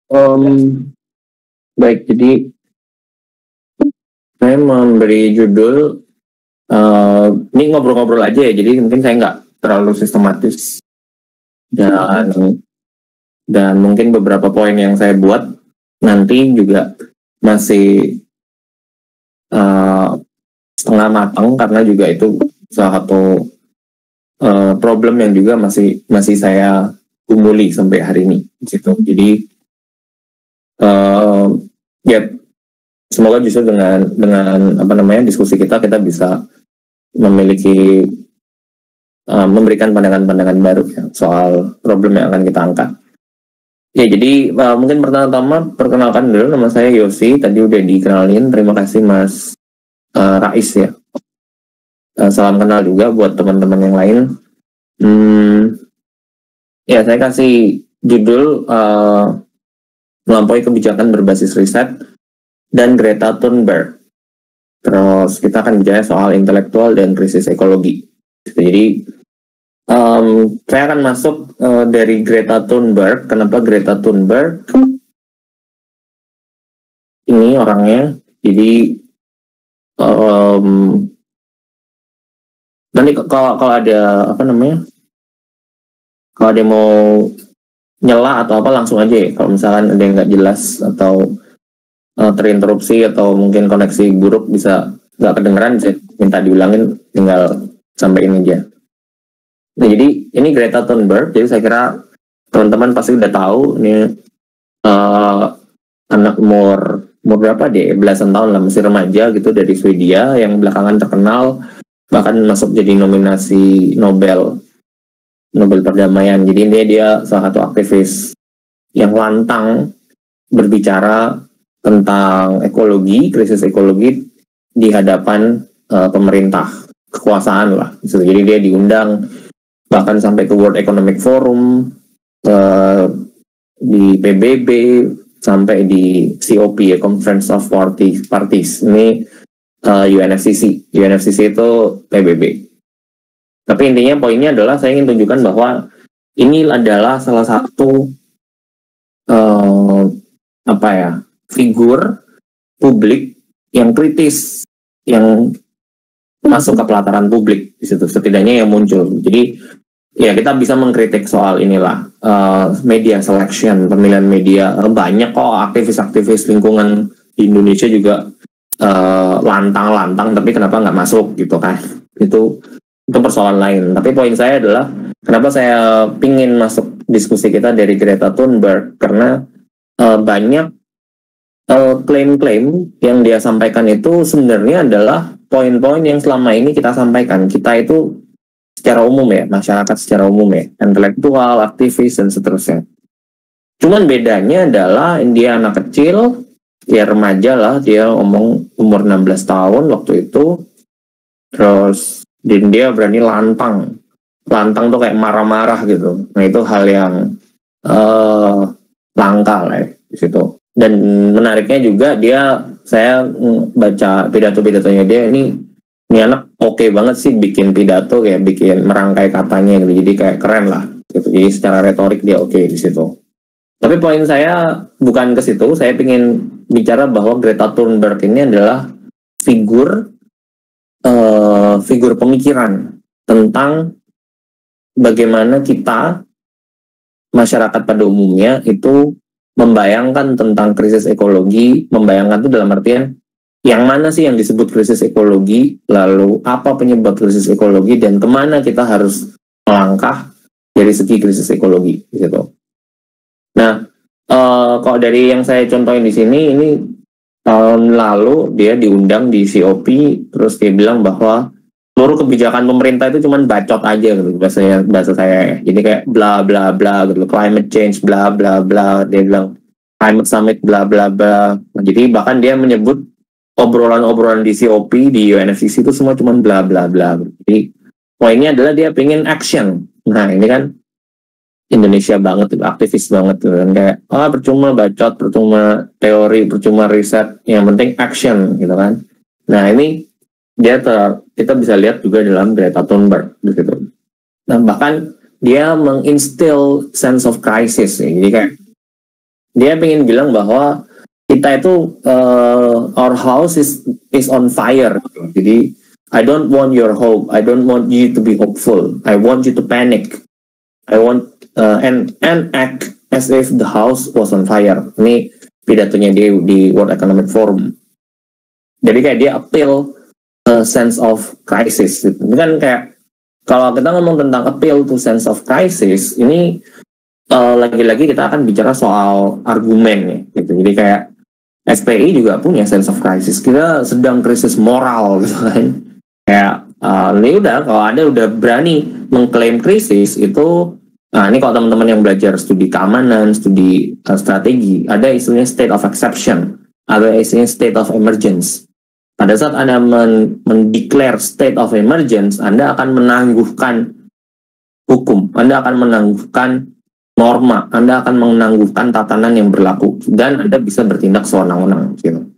Um, Baik, jadi saya memberi judul ini ngobrol-ngobrol aja ya. Jadi mungkin saya nggak terlalu sistematis dan mungkin beberapa poin yang saya buat nanti juga masih setengah matang karena juga itu salah satu problem yang juga masih saya gumuli sampai hari ini gitu. Jadi ya semoga justru dengan diskusi kita bisa memiliki memberikan pandangan-pandangan baru ya, soal problem yang akan kita angkat. Ya, jadi mungkin pertama-tama perkenalkan dulu, nama saya Yosi. Tadi udah dikenalin, terima kasih Mas Rais ya. Salam kenal juga buat teman-teman yang lain. Ya, saya kasih judul melampaui kebijakan berbasis riset dan Greta Thunberg. Terus kita akan bicara soal intelektual dan krisis ekologi. Jadi saya akan masuk dari Greta Thunberg. Kenapa Greta Thunberg? Ini orangnya. Jadi nanti kalau ada kalau ada mau nyela atau apa langsung aja ya. Kalau misalkan ada yang nggak jelas atau terinterupsi atau mungkin koneksi buruk bisa nggak kedengeran, saya minta diulangin, tinggal sampaikan aja. Nah, jadi ini Greta Thunberg. Jadi saya kira teman-teman pasti udah tahu ini anak umur berapa deh, belasan tahun lah, masih remaja gitu, dari Swedia yang belakangan terkenal bahkan masuk jadi nominasi Nobel perdamaian. Jadi dia salah satu aktivis yang lantang berbicara tentang ekologi, krisis ekologi di hadapan pemerintah, kekuasaan lah. Jadi dia diundang bahkan sampai ke World Economic Forum, di PBB, sampai di COP ya, Conference of Parties. Ini UNFCCC itu PBB. Tapi intinya poinnya adalah saya ingin tunjukkan bahwa ini adalah salah satu figur publik yang kritis, yang masuk ke pelataran publik di situ, setidaknya yang muncul. Jadi ya kita bisa mengkritik soal inilah media selection, pemilihan media. Banyak kok aktivis-aktivis lingkungan di Indonesia juga lantang-lantang, tapi kenapa nggak masuk gitu kan? Itu persoalan lain. Tapi poin saya adalah kenapa saya pingin masuk diskusi kita dari Greta Thunberg, karena banyak klaim-klaim yang dia sampaikan itu sebenarnya adalah poin-poin yang selama ini kita sampaikan. Kita itu secara umum ya, masyarakat secara umum ya, intelektual, aktivis, dan seterusnya. Cuman bedanya adalah dia anak kecil, ya remaja lah, dia ngomong umur 16 tahun waktu itu. Terus dan dia berani lantang tuh kayak marah-marah gitu. Nah, itu hal yang langka lah ya, di situ. Dan menariknya juga saya baca pidato-pidatonya dia, ini anak oke banget sih bikin pidato, kayak bikin merangkai katanya gitu. Jadi kayak keren lah gitu. Jadi secara retorik dia oke di situ. Tapi poin saya bukan ke situ. Saya ingin bicara bahwa Greta Thunberg ini adalah figur pemikiran tentang bagaimana kita, masyarakat pada umumnya itu membayangkan tentang krisis ekologi. Membayangkan itu dalam artian yang mana sih yang disebut krisis ekologi, lalu apa penyebab krisis ekologi, dan kemana kita harus melangkah dari segi krisis ekologi gitu. Nah, kalau dari yang saya contohin di sini, ini tahun lalu dia diundang di COP, terus dia bilang bahwa seluruh kebijakan pemerintah itu cuman bacot aja gitu, bahasa saya ya. Jadi kayak bla bla bla gitu, climate change bla bla bla, dia bilang climate summit bla bla bla. Nah, jadi bahkan dia menyebut obrolan-obrolan di COP, di UNFCCC itu semua cuman bla bla bla. Jadi poinnya adalah dia pengen action. Nah, ini kan Indonesia banget, aktivis banget gitu kan, kayak percuma bacot, percuma teori, percuma riset, yang penting action gitu kan. Nah, ini kita bisa lihat juga dalam Greta Thunberg gitu. Nah, bahkan dia menginstil sense of crisis ya. Jadi kayak Dia pengen bilang bahwa kita itu our house is on fire. Jadi I don't want your hope. I don't want you to be hopeful. I want you to panic. I want and act as if the house was on fire. Ini pidatonya dia di World Economic Forum. Jadi kayak dia appeal sense of crisis. Ini kan kayak kalau kita ngomong tentang appeal to sense of crisis, ini lagi-lagi kita akan bicara soal argumen ya, gitu. Jadi kayak SPI juga punya sense of crisis. Kita sedang krisis moral, gitu kan. Kayak ini udah kalau Anda udah berani mengklaim krisis itu, ini kalau teman-teman yang belajar studi keamanan, studi strategi, ada istilahnya state of exception, ada istilahnya state of emergence. Pada saat Anda mendeklar state of emergence, Anda akan menangguhkan hukum, Anda akan menangguhkan norma, Anda akan menangguhkan tatanan yang berlaku, dan Anda bisa bertindak sewenang-wenang. Gitu.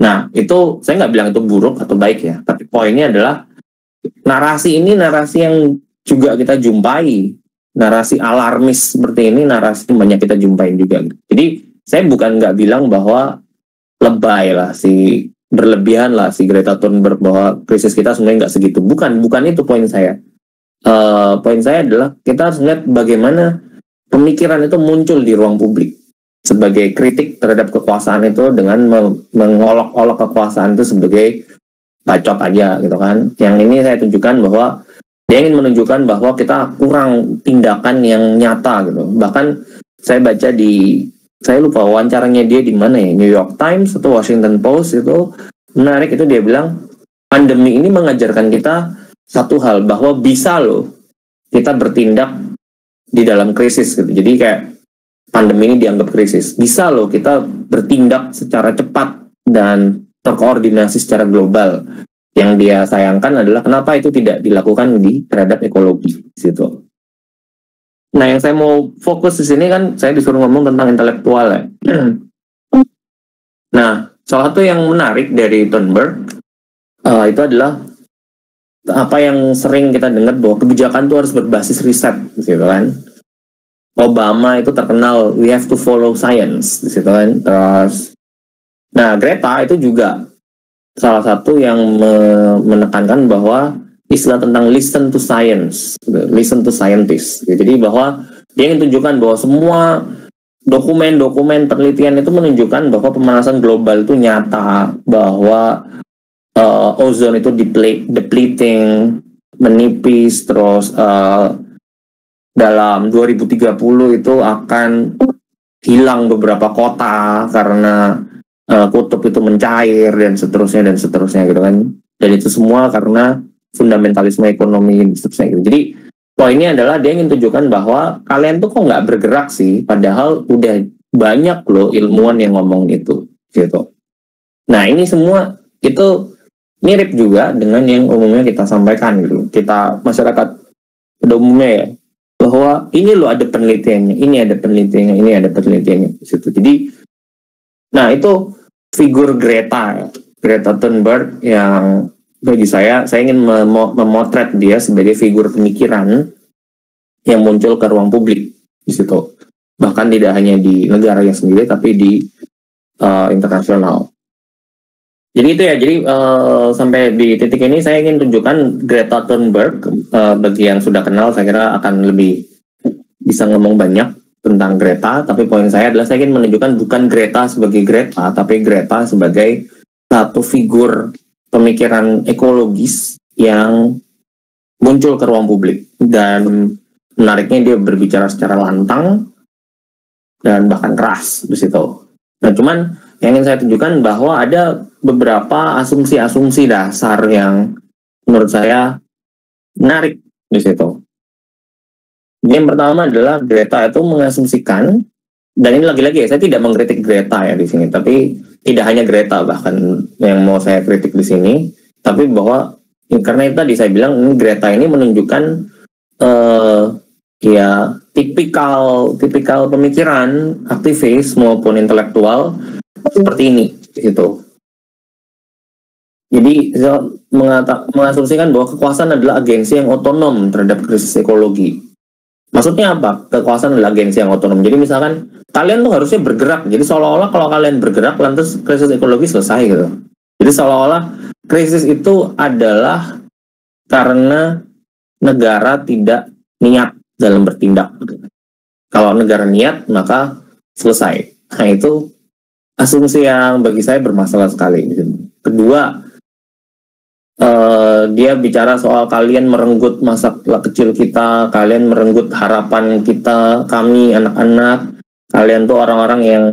Nah, itu saya nggak bilang itu buruk atau baik ya, tapi poinnya adalah narasi ini narasi yang juga kita jumpai, narasi alarmis seperti ini, narasi yang banyak kita jumpain juga. Jadi saya bukan nggak bilang bahwa lebay lah berlebihan lah si Greta Thunberg bahwa krisis kita sebenarnya nggak segitu. Bukan itu poin saya. Poin saya adalah kita harus lihat bagaimana pemikiran itu muncul di ruang publik sebagai kritik terhadap kekuasaan itu dengan mengolok-olok kekuasaan itu sebagai bacot aja gitu kan. Yang ini saya tunjukkan bahwa dia ingin menunjukkan bahwa kita kurang tindakan yang nyata gitu. Bahkan saya baca saya lupa wawancaranya dia di mana ya, New York Times atau Washington Post, itu menarik. Itu dia bilang pandemi ini mengajarkan kita satu hal, bahwa bisa loh kita bertindak di dalam krisis gitu. Jadi kayak pandemi ini dianggap krisis, bisa loh kita bertindak secara cepat dan terkoordinasi secara global. Yang dia sayangkan adalah kenapa itu tidak dilakukan terhadap ekologi situ. Nah, yang saya mau fokus di sini kan saya disuruh ngomong tentang intelektual ya. Nah, salah satu yang menarik dari Thunberg itu adalah apa yang sering kita dengar bahwa kebijakan itu harus berbasis riset, gitu kan. Obama itu terkenal we have to follow science, gitu kan. Terus, nah Greta itu juga salah satu yang menekankan bahwa istilah tentang listen to science, listen to scientists. Jadi bahwa dia ingin tunjukkan bahwa semua dokumen-dokumen penelitian itu menunjukkan bahwa pemanasan global itu nyata, bahwa ozon itu depleting, menipis, terus dalam 2030 itu akan hilang beberapa kota karena kutub itu mencair dan seterusnya gitu kan. Dan itu semua karena fundamentalisme ekonomi dan seterusnya gitu. Jadi poinnya adalah dia ingin tunjukkan bahwa kalian tuh kok nggak bergerak sih, padahal udah banyak loh ilmuwan yang ngomong itu gitu. Nah, ini semua itu mirip juga dengan yang umumnya kita sampaikan gitu. Kita masyarakat pada umumnya ya, bahwa ini loh ada penelitiannya, ini ada penelitiannya, ini ada penelitiannya di situ. Jadi nah, itu figur Greta Thunberg yang bagi saya ingin memotret dia sebagai figur pemikiran yang muncul ke ruang publik di situ. Bahkan tidak hanya di negaranya sendiri, tapi di internasional. Jadi itu ya, jadi sampai di titik ini saya ingin tunjukkan Greta Thunberg, bagi yang sudah kenal saya kira akan lebih bisa ngomong banyak tentang Greta, tapi poin saya adalah saya ingin menunjukkan bukan Greta sebagai Greta, tapi Greta sebagai satu figur pemikiran ekologis yang muncul ke ruang publik. Dan menariknya dia berbicara secara lantang dan bahkan keras di situ. Nah, cuman yang ingin saya tunjukkan bahwa ada beberapa asumsi-asumsi dasar yang menurut saya menarik di situ. Yang pertama adalah Greta itu mengasumsikan, dan ini lagi-lagi ya, saya tidak mengkritik Greta ya di sini, tapi tidak hanya Greta bahkan yang mau saya kritik di sini, tapi bahwa karena itu tadi saya bilang ini Greta ini menunjukkan ya tipikal pemikiran aktivis maupun intelektual seperti ini gitu. Jadi mengasumsikan bahwa kekuasaan adalah agensi yang otonom terhadap krisis ekologi. Maksudnya apa? Kekuasaan adalah agensi yang otonom. Jadi misalkan kalian tuh harusnya bergerak. Jadi seolah-olah kalau kalian bergerak, lantas krisis ekologi selesai gitu. Jadi seolah-olah krisis itu adalah karena negara tidak niat dalam bertindak. Kalau negara niat, maka selesai. Nah itu asumsi yang bagi saya bermasalah sekali. Kedua, dia bicara soal kalian merenggut masa kecil kita, kalian merenggut harapan kita, kami anak-anak, kalian tuh orang-orang yang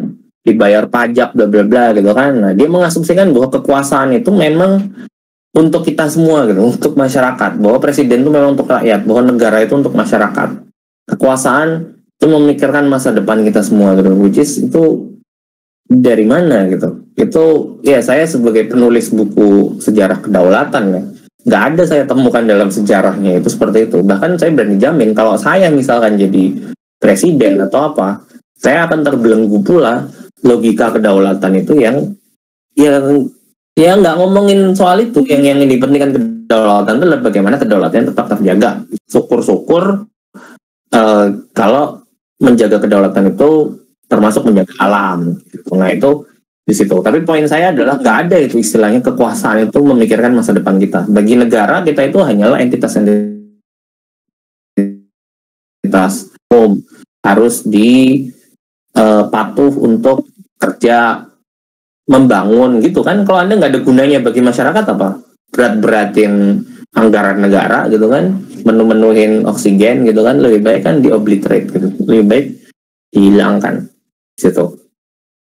dibayar pajak bla bla bla gitu kan. Nah, dia mengasumsikan bahwa kekuasaan itu memang untuk kita semua gitu, untuk masyarakat, bahwa presiden itu memang untuk rakyat, bahwa negara itu untuk masyarakat. Kekuasaan itu memikirkan masa depan kita semua gitu, which is itu dari mana gitu. Itu ya saya sebagai penulis buku sejarah kedaulatan ya, nggak ada saya temukan dalam sejarahnya itu seperti itu. Bahkan saya berani jamin kalau saya misalkan jadi presiden atau apa, saya akan terbelenggu pula logika kedaulatan itu yang nggak ngomongin soal itu. Yang dipentingkan kedaulatan itu adalah bagaimana kedaulatan tetap terjaga. Syukur-syukur kalau menjaga kedaulatan itu termasuk menjaga alam. Nah itu di situ. Tapi poin saya adalah nggak ada itu istilahnya kekuasaan itu memikirkan masa depan kita. Bagi negara kita itu hanyalah entitas harus patuh untuk kerja membangun gitu kan. Kalau Anda nggak ada gunanya bagi masyarakat, apa berat-beratin anggaran negara gitu kan, menu-menuhin oksigen gitu kan, lebih baik kan diobliterate gitu, lebih baik dihilangkan situ.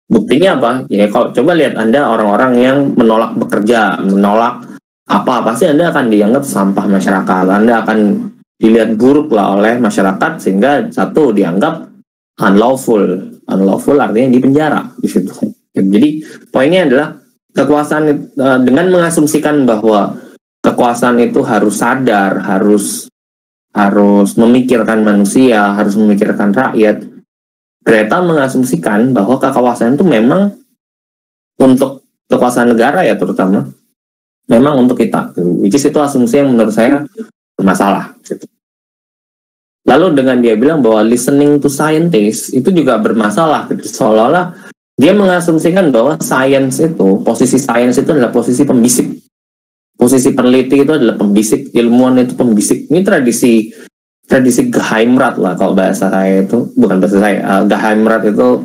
Buktinya apa? Ya kalau coba lihat Anda orang-orang yang menolak bekerja, menolak apa, pasti Anda akan dianggap sampah masyarakat. Anda akan dilihat buruk lah oleh masyarakat, sehingga satu dianggap unlawful artinya di penjara di situ. Jadi poinnya adalah kekuasaan dengan mengasumsikan bahwa kekuasaan itu harus sadar, harus memikirkan manusia, harus memikirkan rakyat. Greta mengasumsikan bahwa kekuasaan itu memang untuk kekuasaan negara ya, terutama memang untuk kita. Which is itu asumsi yang menurut saya bermasalah. Lalu dengan dia bilang bahwa listening to scientists itu juga bermasalah. Seolah-olah dia mengasumsikan bahwa science itu, posisi science itu adalah posisi pembisik. Posisi peneliti itu adalah pembisik, ilmuwan itu pembisik. Ini tradisi Geheimrat lah kalau bahasa saya itu, bukan bahasa saya, Geheimrat itu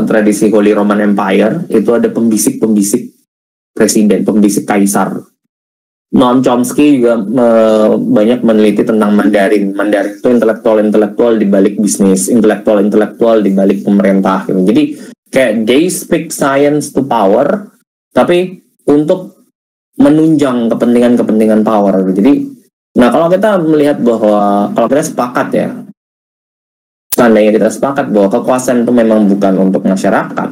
tradisi Holy Roman Empire, itu ada pembisik-pembisik presiden, pembisik kaisar. Noam Chomsky juga banyak meneliti tentang Mandarin. Mandarin itu intelektual di balik bisnis, intelektual di balik pemerintah gitu. Jadi kayak they speak science to power, tapi untuk menunjang kepentingan power. Jadi nah, kalau kita melihat bahwa, kalau kita sepakat ya, seandainya kita sepakat bahwa kekuasaan itu memang bukan untuk masyarakat,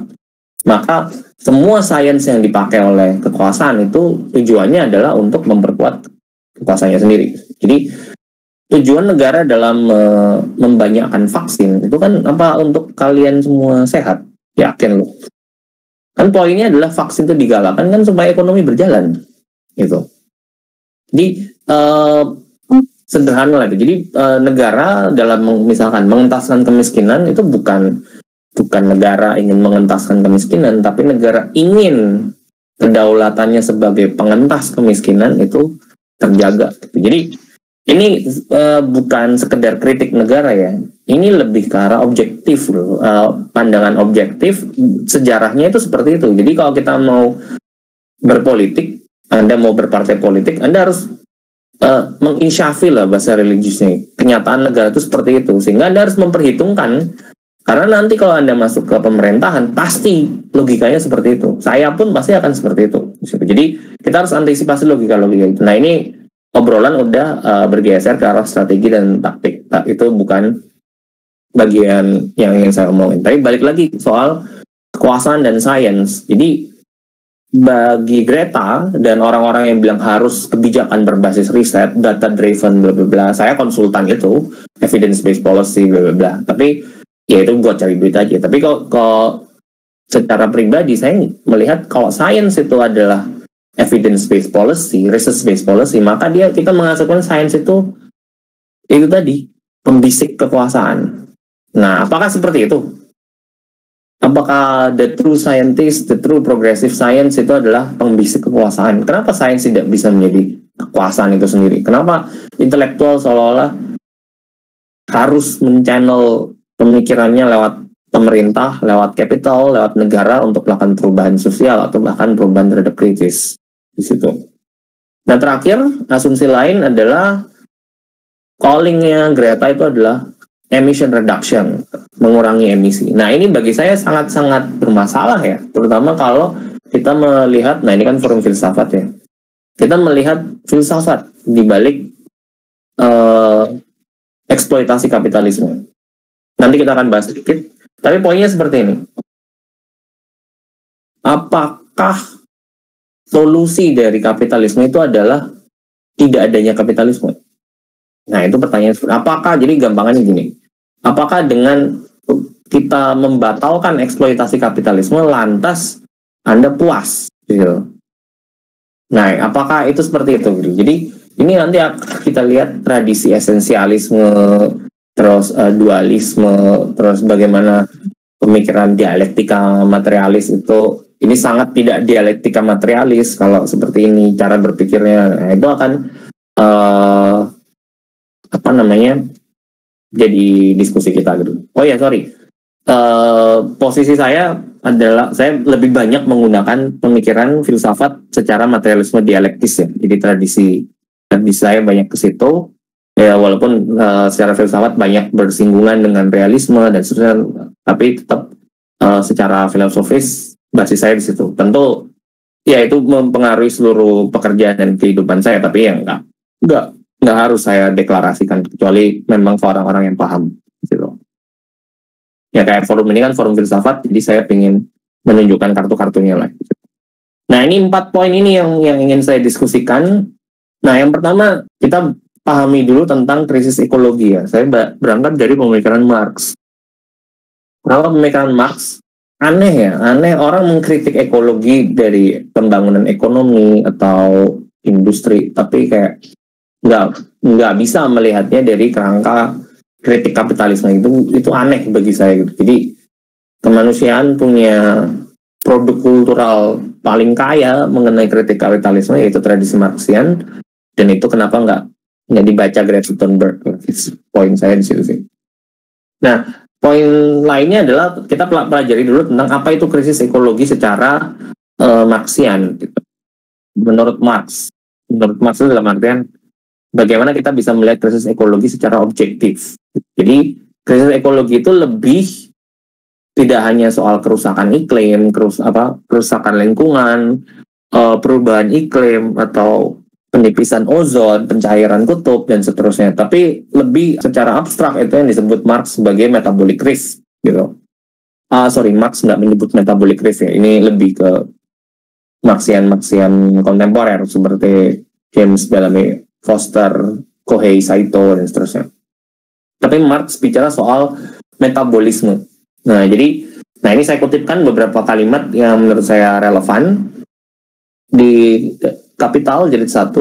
maka semua sains yang dipakai oleh kekuasaan itu tujuannya adalah untuk memperkuat kekuasaannya sendiri. Jadi tujuan negara dalam membanyakkan vaksin itu kan apa? Untuk kalian semua sehat, yakin loh. Kan poinnya adalah vaksin itu digalakkan kan supaya ekonomi berjalan, gitu. Jadi sederhana lah itu. Jadi negara dalam misalkan mengentaskan kemiskinan itu bukan negara ingin mengentaskan kemiskinan, tapi negara ingin kedaulatannya sebagai pengentas kemiskinan itu terjaga. Jadi ini bukan sekedar kritik negara ya, ini lebih ke arah objektif loh, pandangan objektif. Sejarahnya itu seperti itu. Jadi kalau kita mau berpolitik, Anda mau berpartai politik, Anda harus menginsyafi lah bahasa religiusnya. Kenyataan negara itu seperti itu, sehingga Anda harus memperhitungkan. Karena nanti kalau Anda masuk ke pemerintahan, pasti logikanya seperti itu. Saya pun pasti akan seperti itu. Jadi kita harus antisipasi logika itu. Nah ini obrolan udah bergeser ke arah strategi dan taktik. Itu bukan bagian yang ingin saya omongin. Tapi balik lagi soal kekuasaan dan sains. Jadi bagi Greta dan orang-orang yang bilang harus kebijakan berbasis riset, data driven, bla bla bla. Saya konsultan itu, evidence based policy, bla bla bla. Tapi ya itu buat cari duit aja. Tapi kalau secara pribadi saya melihat kalau sains itu adalah evidence based policy, research based policy, maka kita menghasilkan sains itu tadi pembisik kekuasaan. Nah, apakah seperti itu? Apakah the true scientist, the true progressive science itu adalah pembisik kekuasaan? Kenapa sains tidak bisa menjadi kekuasaan itu sendiri? Kenapa intelektual seolah-olah harus men-channel pemikirannya lewat pemerintah, lewat capital, lewat negara untuk melakukan perubahan sosial atau bahkan perubahan terhadap kritis di situ? Nah, terakhir, asumsi lain adalah callingnya Greta itu adalah emission reduction, mengurangi emisi. Nah, ini bagi saya sangat-sangat bermasalah ya, terutama kalau kita melihat, nah ini kan forum filsafat ya, kita melihat filsafat di balik eksploitasi kapitalisme. Nanti kita akan bahas sedikit, tapi poinnya seperti ini. Apakah solusi dari kapitalisme itu adalah tidak adanya kapitalisme? Nah, itu pertanyaan. Apakah, jadi gampangannya gini, apakah dengan kita membatalkan eksploitasi kapitalisme lantas Anda puas gitu? Nah, apakah itu seperti itu gitu? Jadi ini nanti kita lihat tradisi esensialisme, terus dualisme, terus bagaimana pemikiran dialektika materialis itu, ini sangat tidak dialektika materialis kalau seperti ini cara berpikirnya. Nah, itu akan jadi diskusi kita gitu. Oh ya, sorry. Posisi saya adalah saya lebih banyak menggunakan pemikiran filsafat secara materialisme dialektis ya. Jadi tradisi saya banyak ke situ. Ya, walaupun secara filsafat banyak bersinggungan dengan realisme dan seterusnya, tapi tetap secara filosofis basis saya di situ. Tentu ya itu mempengaruhi seluruh pekerjaan dan kehidupan saya, tapi ya nggak harus saya deklarasikan, kecuali memang orang-orang yang paham gitu. Ya kayak forum ini kan forum filsafat, jadi saya ingin menunjukkan kartu-kartunya lah. Nah, ini 4 poin ini yang ingin saya diskusikan. Nah, yang pertama kita pahami dulu tentang krisis ekologi ya. Saya berangkat dari pemikiran Marx. Kenapa pemikiran Marx? Aneh ya, orang mengkritik ekologi dari pembangunan ekonomi atau industri, tapi kayak nggak bisa melihatnya dari kerangka kritik kapitalisme. Itu aneh bagi saya gitu. Jadi kemanusiaan punya produk kultural paling kaya mengenai kritik kapitalisme, yaitu tradisi Marxian, dan itu kenapa nggak dibaca Greta Thunberg. Poin saya di situ sih. Nah, poin lainnya adalah kita pelajari dulu tentang apa itu krisis ekologi secara Marxian gitu. Menurut Marx itu dalam artian bagaimana kita bisa melihat krisis ekologi secara objektif. Jadi krisis ekologi itu lebih tidak hanya soal kerusakan iklim, kerusakan lingkungan, perubahan iklim atau penipisan ozon, pencairan kutub dan seterusnya, tapi lebih secara abstrak itu yang disebut Marx sebagai metabolic risk gitu. Marx nggak menyebut metabolic risk ya. Ini lebih ke Marxian kontemporer seperti James Bellamy, Foster, Kohei Saito, dan seterusnya. Tapi Marx bicara soal metabolisme. Nah, ini saya kutipkan beberapa kalimat yang menurut saya relevan. Di Kapital jilid 1,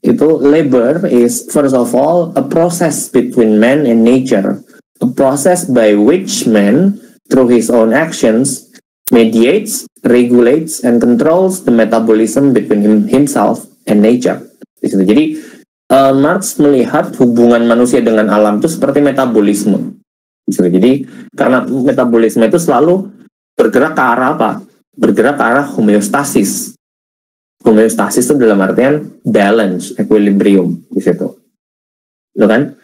itu labor is first of all a process between man and nature. A process by which man, through his own actions, mediates, regulates, and controls the metabolism between himself and nature. Jadi Marx melihat hubungan manusia dengan alam itu seperti metabolisme. Jadi karena metabolisme itu selalu bergerak ke arah apa? Bergerak ke arah homeostasis. Homeostasis itu dalam artian balance, equilibrium di situ, kan?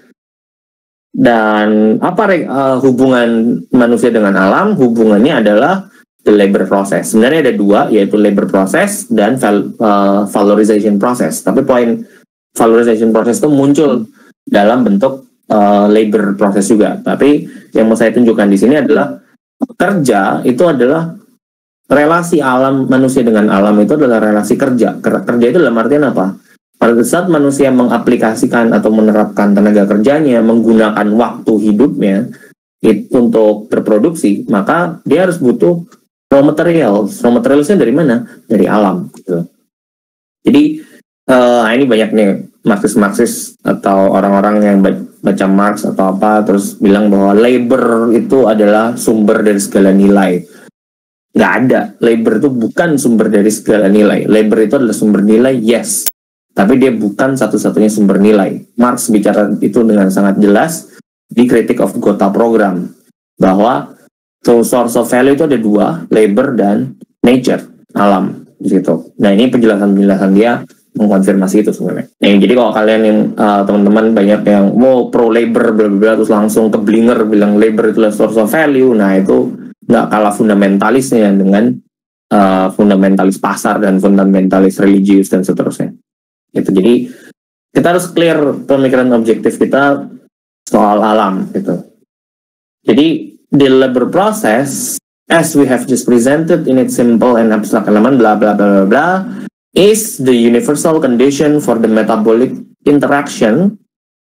Dan apa hubungan manusia dengan alam? Hubungannya adalah the labor process. Sebenarnya ada 2, yaitu labor process dan valorization process. Tapi poin valorization process itu muncul dalam bentuk labor process juga. Tapi yang mau saya tunjukkan di sini adalah kerja itu adalah relasi alam manusia dengan alam, itu adalah relasi kerja. Kerja itu dalam artian apa? Pada saat manusia mengaplikasikan atau menerapkan tenaga kerjanya, menggunakan waktu hidupnya untuk berproduksi, maka dia harus butuh raw materials. Raw materialsnya dari mana? Dari alam. Gitu. Jadi ini banyak nih Marxis atau orang-orang yang baca Marx atau apa terus bilang bahwa labor itu adalah sumber dari segala nilai. Nggak ada. Labor itu bukan sumber dari segala nilai. Labor itu adalah sumber nilai, yes, tapi dia bukan satu-satunya sumber nilai. Marx bicara itu dengan sangat jelas di Critique of Gotha Program, bahwa source of value itu ada dua, labor dan nature, alam gitu. Nah, ini penjelasan dia mengkonfirmasi itu sebenarnya. Nah, jadi kalau kalian yang teman-teman banyak yang mau pro labor bla bla terus langsung ke blinger bilang labor itulah source of value, nah itu nggak kalah fundamentalisnya dengan fundamentalis pasar dan fundamentalis religius dan seterusnya. Itu jadi kita harus clear pemikiran objektif kita soal alam gitu. Jadi the labor process as we have just presented in its simple and abstract element blah blah blah blah blah is the universal condition for the metabolic interaction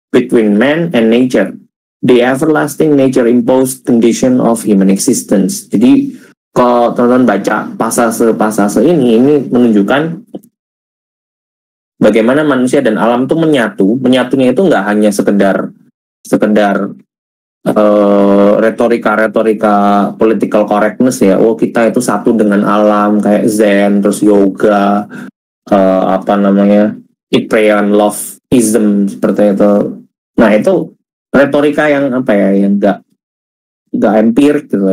between man and nature, the everlasting nature-imposed condition of human existence. Jadi, kalau teman-teman baca pasase-pasase ini menunjukkan bagaimana manusia dan alam itu menyatu. Menyatunya itu nggak hanya sekedar retorika political correctness ya. Oh, kita itu satu dengan alam kayak Zen, terus yoga, Iprean loveism seperti itu. Nah, itu retorika yang yang nggak empirik gitu,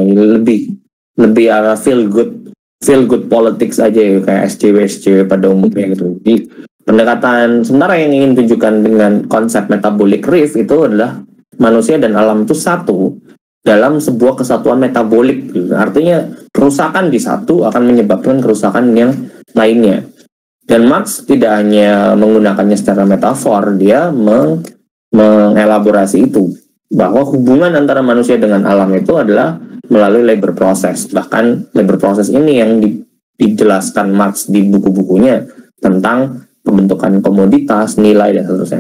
lebih arah feel good politics aja ya, kayak SJW pada umumnya gitu. Jadi pendekatan sebenarnya yang ingin tunjukkan dengan konsep metabolic rift itu adalah manusia dan alam itu satu dalam sebuah kesatuan metabolik gitu. Artinya kerusakan di satu akan menyebabkan kerusakan yang lainnya. Dan Marx tidak hanya menggunakannya secara metafor, dia mengelaborasi itu, bahwa hubungan antara manusia dengan alam itu adalah melalui labor process. Bahkan labor process ini yang dijelaskan Marx di buku-bukunya tentang pembentukan komoditas, nilai,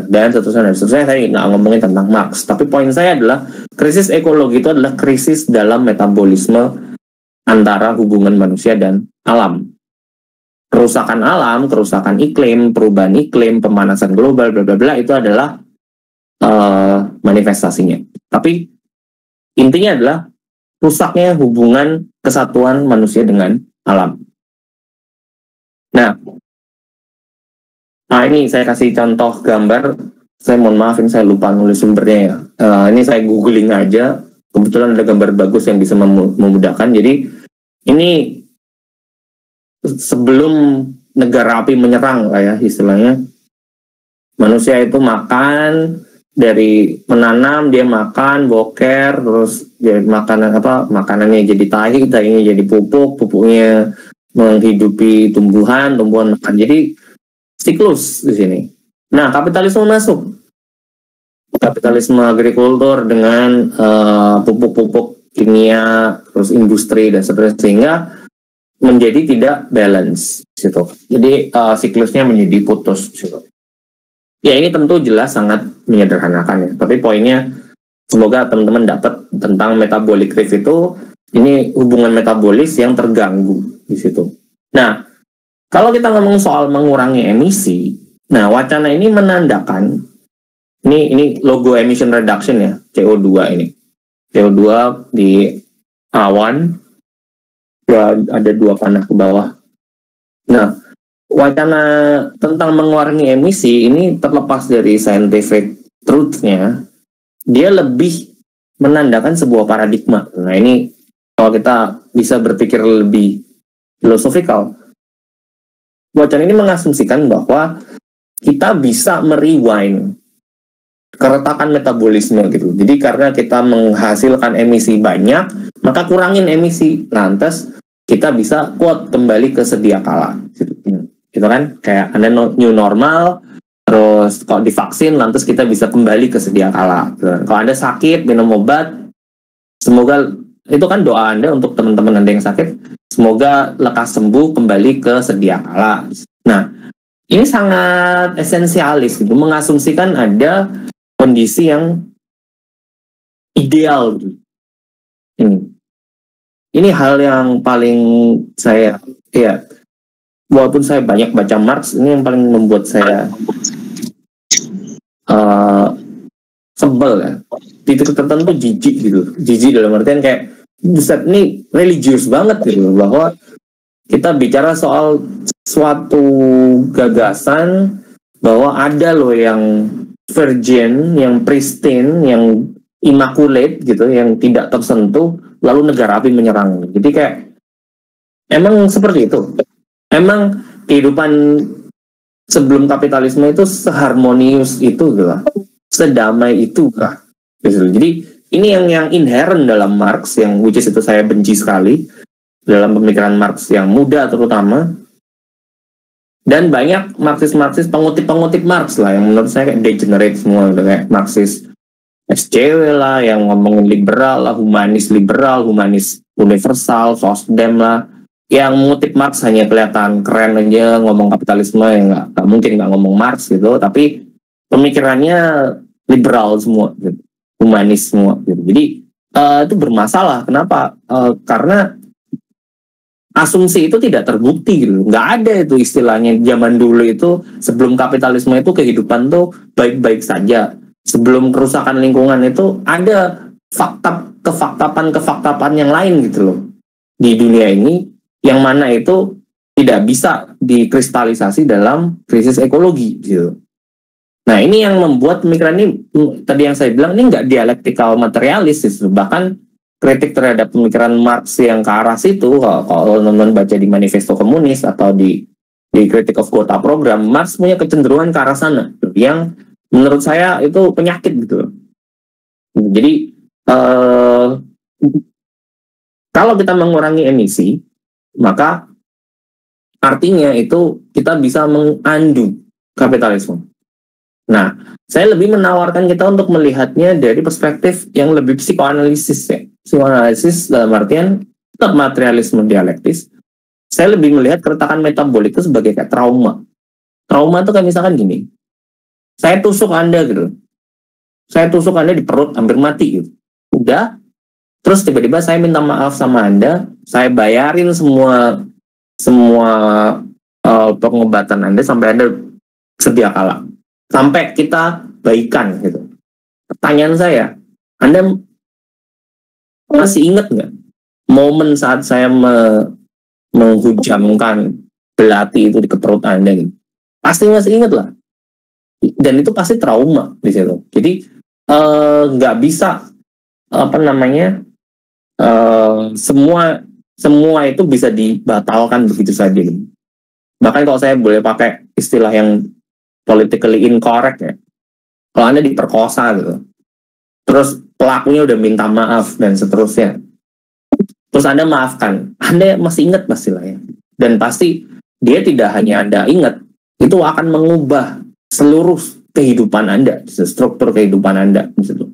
dan seterusnya. Saya nggak ngomongin tentang Marx, tapi poin saya adalah krisis ekologi itu adalah krisis dalam metabolisme antara hubungan manusia dan alam. Kerusakan alam, kerusakan iklim, perubahan iklim, pemanasan global, bla bla bla, itu adalah manifestasinya. Tapi intinya adalah rusaknya hubungan kesatuan manusia dengan alam. Nah, ini saya kasih contoh gambar. Saya mohon maaf, ini saya lupa nulis sumbernya ya. Ini saya googling aja. Kebetulan ada gambar bagus yang bisa memudahkan. Jadi ini sebelum negara api menyerang lah ya istilahnya. Manusia itu makan, dari menanam dia makan, boker, terus dia makanannya jadi tahinya jadi pupuknya menghidupi tumbuhan makan. Jadi siklus di sini. Nah, kapitalisme masuk. Kapitalisme agrikultur dengan pupuk-pupuk kimia, terus industri dan seterusnya, sehingga menjadi tidak balance gitu. Jadi siklusnya menjadi putus gitu. Ya, ini tentu jelas sangat menyederhanakan ya. Tapi poinnya semoga teman-teman dapat tentang metabolic rift itu, ini hubungan metabolis yang terganggu di situ. Nah, kalau kita ngomong soal mengurangi emisi, nah wacana ini menandakan ini logo emission reduction ya, CO2 ini. CO2 di awan, ya ada dua panah ke bawah. Nah, wacana tentang mengurangi emisi ini terlepas dari scientific truth-nya, dia lebih menandakan sebuah paradigma. Nah, ini kalau kita bisa berpikir lebih filosofikal, wacana ini mengasumsikan bahwa kita bisa merewind keretakan metabolisme gitu. Jadi karena kita menghasilkan emisi banyak, maka kurangin emisi, lantas kita bisa kuat kembali ke sedia kala gitu kan, kayak ada new normal. Terus kalau divaksin, lantas kita bisa kembali ke sedia kala gitu. Kalau Anda sakit, minum obat, semoga itu kan doa Anda untuk teman-teman Anda yang sakit, semoga lekas sembuh kembali ke sedia kala. Nah, ini sangat esensialis gitu, mengasumsikan ada kondisi yang ideal gitu. Ini hal yang paling saya, ya, walaupun saya banyak baca Marx, ini yang paling membuat saya sebel ya, di titik tertentu jijik gitu, jijik dalam artian kayak buset ini religius banget gitu, bahwa kita bicara soal suatu gagasan bahwa ada loh yang virgin, yang pristine, yang immaculate gitu, yang tidak tersentuh, lalu negara api menyerang. Jadi kayak emang seperti itu. Emang kehidupan sebelum kapitalisme itu seharmonius itu lah, sedamai itu kah? Jadi ini yang inherent dalam Marx, yang which is itu saya benci sekali dalam pemikiran Marx yang muda terutama. Dan banyak Marxis pengutip Marx lah yang menurut saya kayak degenerate semua, kayak Marxis SJW lah yang ngomongin liberal lah, humanis liberal, humanis universal, sosdem lah, yang mengutip Marx hanya kelihatan keren aja ngomong kapitalisme, yang nggak mungkin nggak ngomong Marx gitu, tapi pemikirannya liberal semua gitu, humanis semua gitu. Jadi itu bermasalah. Kenapa? Karena asumsi itu tidak terbukti gitu. Nggak ada itu istilahnya zaman dulu itu, sebelum kapitalisme itu kehidupan tuh baik-baik saja. Sebelum kerusakan lingkungan itu ada kefaktapan yang lain gitu loh di dunia ini, yang mana itu tidak bisa dikristalisasi dalam krisis ekologi gitu. Nah ini yang membuat pemikiran ini, tadi yang saya bilang, ini nggak dialektikal materialis gitu. Bahkan kritik terhadap pemikiran Marx yang ke arah situ, kalau teman-teman baca di Manifesto Komunis atau di Critique of Gotha Program, Marx punya kecenderungan ke arah sana, yang menurut saya itu penyakit gitu. Jadi kalau kita mengurangi emisi, maka artinya itu kita bisa mengundo kapitalisme. Nah, saya lebih menawarkan kita untuk melihatnya dari perspektif yang lebih psikoanalisis ya. Psikoanalisis dalam artian tetap materialisme dialektis. Saya lebih melihat keretakan metabolik itu sebagai kayak trauma. Trauma itu kayak misalkan gini, saya tusuk Anda gitu. Saya tusuk Anda di perut hampir mati gitu. Udah, terus tiba-tiba saya minta maaf sama Anda, saya bayarin semua pengobatan Anda sampai Anda sedia kala. Sampai kita baikan gitu. Pertanyaan saya, Anda masih ingat nggak momen saat saya menghujamkan belati itu di perut Anda gitu? Pasti masih ingat lah. Dan itu pasti trauma di situ. Jadi nggak bisa semua itu bisa dibatalkan begitu saja gitu. Bahkan kalau saya boleh pakai istilah yang politically incorrect ya, kalau Anda diperkosa gitu, terus pelakunya udah minta maaf dan seterusnya, terus Anda maafkan, Anda masih ingat pastilah ya, dan pasti dia tidak hanya Anda ingat, itu akan mengubah seluruh kehidupan Anda, struktur kehidupan Anda gitu.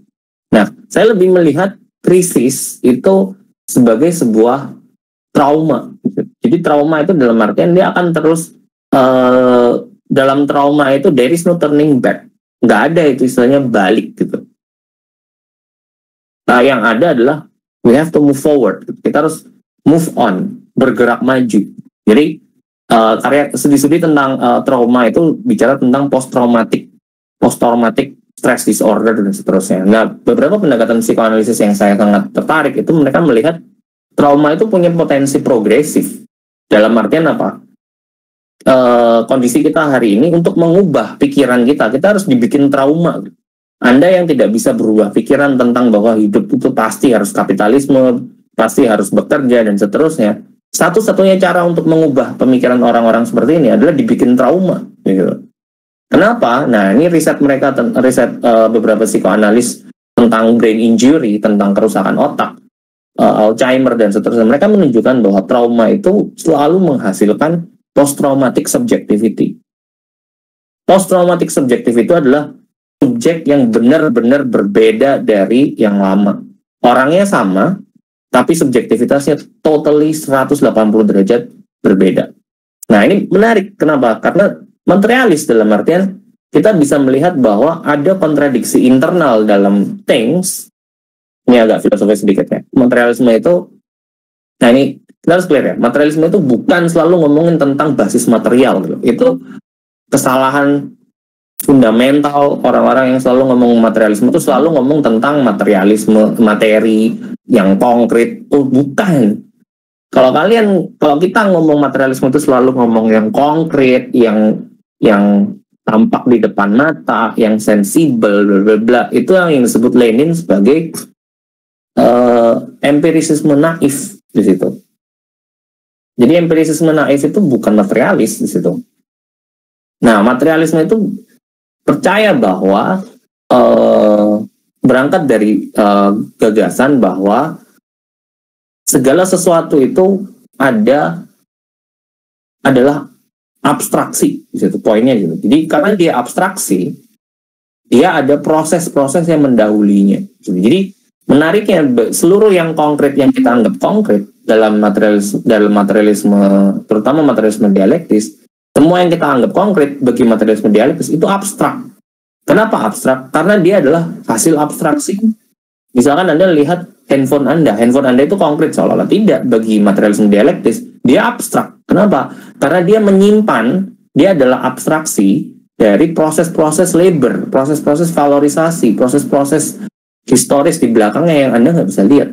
Nah, saya lebih melihat krisis itu sebagai sebuah trauma. Jadi trauma itu dalam artian dia akan terus dalam trauma itu there is no turning back, nggak ada itu istilahnya balik gitu. Nah, yang ada adalah we have to move forward. Kita harus move on, bergerak maju. Jadi karya studi-studi tentang trauma itu bicara tentang post traumatic stress disorder dan seterusnya. Nah, beberapa pendekatan psikoanalisis yang saya sangat tertarik itu mereka melihat trauma itu punya potensi progresif. Dalam artian apa? Kondisi kita hari ini untuk mengubah pikiran kita harus dibikin trauma. Anda yang tidak bisa berubah pikiran tentang bahwa hidup itu pasti harus kapitalisme, pasti harus bekerja dan seterusnya, satu-satunya cara untuk mengubah pemikiran orang-orang seperti ini adalah dibikin trauma gitu. Kenapa? Nah, ini riset beberapa psikoanalis tentang brain injury, tentang kerusakan otak, Alzheimer dan seterusnya, mereka menunjukkan bahwa trauma itu selalu menghasilkan post-traumatic subjectivity. Post-traumatic subjectivity itu adalah subjek yang benar-benar berbeda dari yang lama. Orangnya sama, tapi subjektivitasnya totally 180 derajat berbeda. Nah, ini menarik. Kenapa? Karena materialis dalam artian kita bisa melihat bahwa ada kontradiksi internal dalam things. Ini agak filosofis sedikit ya. Materialisme itu, nah ini kita harus clear ya, materialisme itu bukan selalu ngomongin tentang basis material gitu. Itu kesalahan fundamental orang-orang yang selalu ngomong materialisme itu selalu ngomong tentang materialisme, materi yang konkret. Oh, bukan. Kalau kita ngomong materialisme itu selalu ngomong yang konkret, yang tampak di depan mata, yang sensibel, bla bla bla. Itu yang disebut Lenin sebagai empirisisme naif di situ. Jadi empirisisme naif itu bukan materialis di situ. Nah, materialisme itu percaya bahwa berangkat dari gagasan bahwa segala sesuatu itu adalah abstraksi di situ poinnya gitu. Jadi karena dia abstraksi, dia ada proses-proses yang mendahulinya. Jadi menariknya seluruh yang konkret yang kita anggap konkret dalam materialisme, terutama materialisme dialektis, semua yang kita anggap konkret bagi materialisme dialektis itu abstrak. Kenapa abstrak? Karena dia adalah hasil abstraksi. Misalkan Anda lihat handphone Anda itu konkret, seolah-olah tidak bagi materialisme dialektis. Dia abstrak. Kenapa? Karena dia dia adalah abstraksi dari proses-proses labor, proses-proses valorisasi, proses-proses historis di belakangnya yang Anda nggak bisa lihat.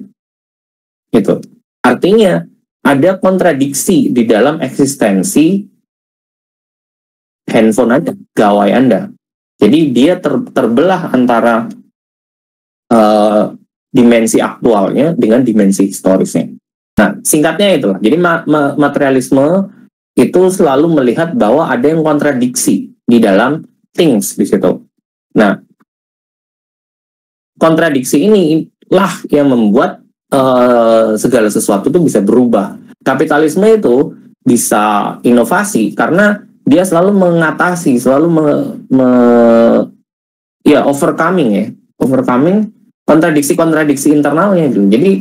Gitu. Artinya, ada kontradiksi di dalam eksistensi handphone Anda, gawai Anda. Jadi dia terbelah antara dimensi aktualnya dengan dimensi historisnya. Nah, singkatnya itulah. Jadi materialisme itu selalu melihat bahwa ada yang kontradiksi di dalam things di situ. Nah, kontradiksi inilah yang membuat segala sesuatu itu bisa berubah. Kapitalisme itu bisa inovasi karena dia selalu mengatasi, overcoming kontradiksi-kontradiksi internalnya gitu. Jadi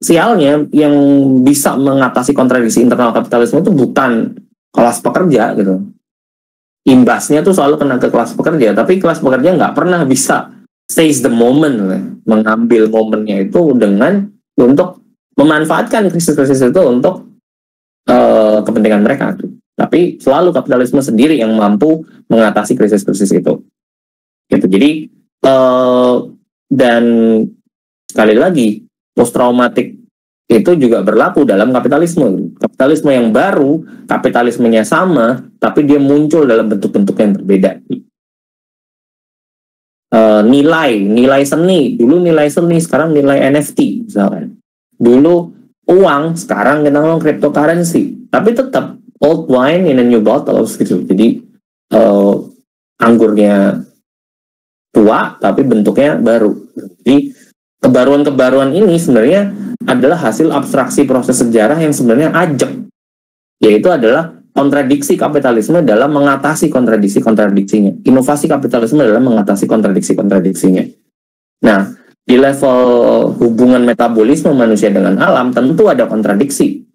sialnya yang bisa mengatasi kontradiksi internal kapitalisme itu bukan kelas pekerja gitu. Imbasnya tuh selalu kena ke kelas pekerja, tapi kelas pekerja nggak pernah bisa seize the moment, mengambil momennya itu untuk memanfaatkan krisis-krisis itu untuk kepentingan mereka. Tapi selalu kapitalisme sendiri yang mampu mengatasi krisis-krisis itu. Gitu. Jadi dan sekali lagi post traumatik itu juga berlaku dalam kapitalisme. Kapitalisme yang baru, kapitalismenya sama, tapi dia muncul dalam bentuk-bentuk yang berbeda. Nilai seni, dulu nilai seni, sekarang nilai NFT misalkan. Dulu uang, sekarang kita ngomong cryptocurrency. Tapi tetap old wine in a new bottle gitu. Jadi anggurnya tua tapi bentuknya baru. Jadi kebaruan-kebaruan ini sebenarnya adalah hasil abstraksi proses sejarah yang sebenarnya ajak, yaitu adalah kontradiksi kapitalisme dalam mengatasi kontradiksi-kontradiksinya. Inovasi kapitalisme dalam mengatasi kontradiksi-kontradiksinya. Nah, di level hubungan metabolisme manusia dengan alam tentu ada kontradiksi.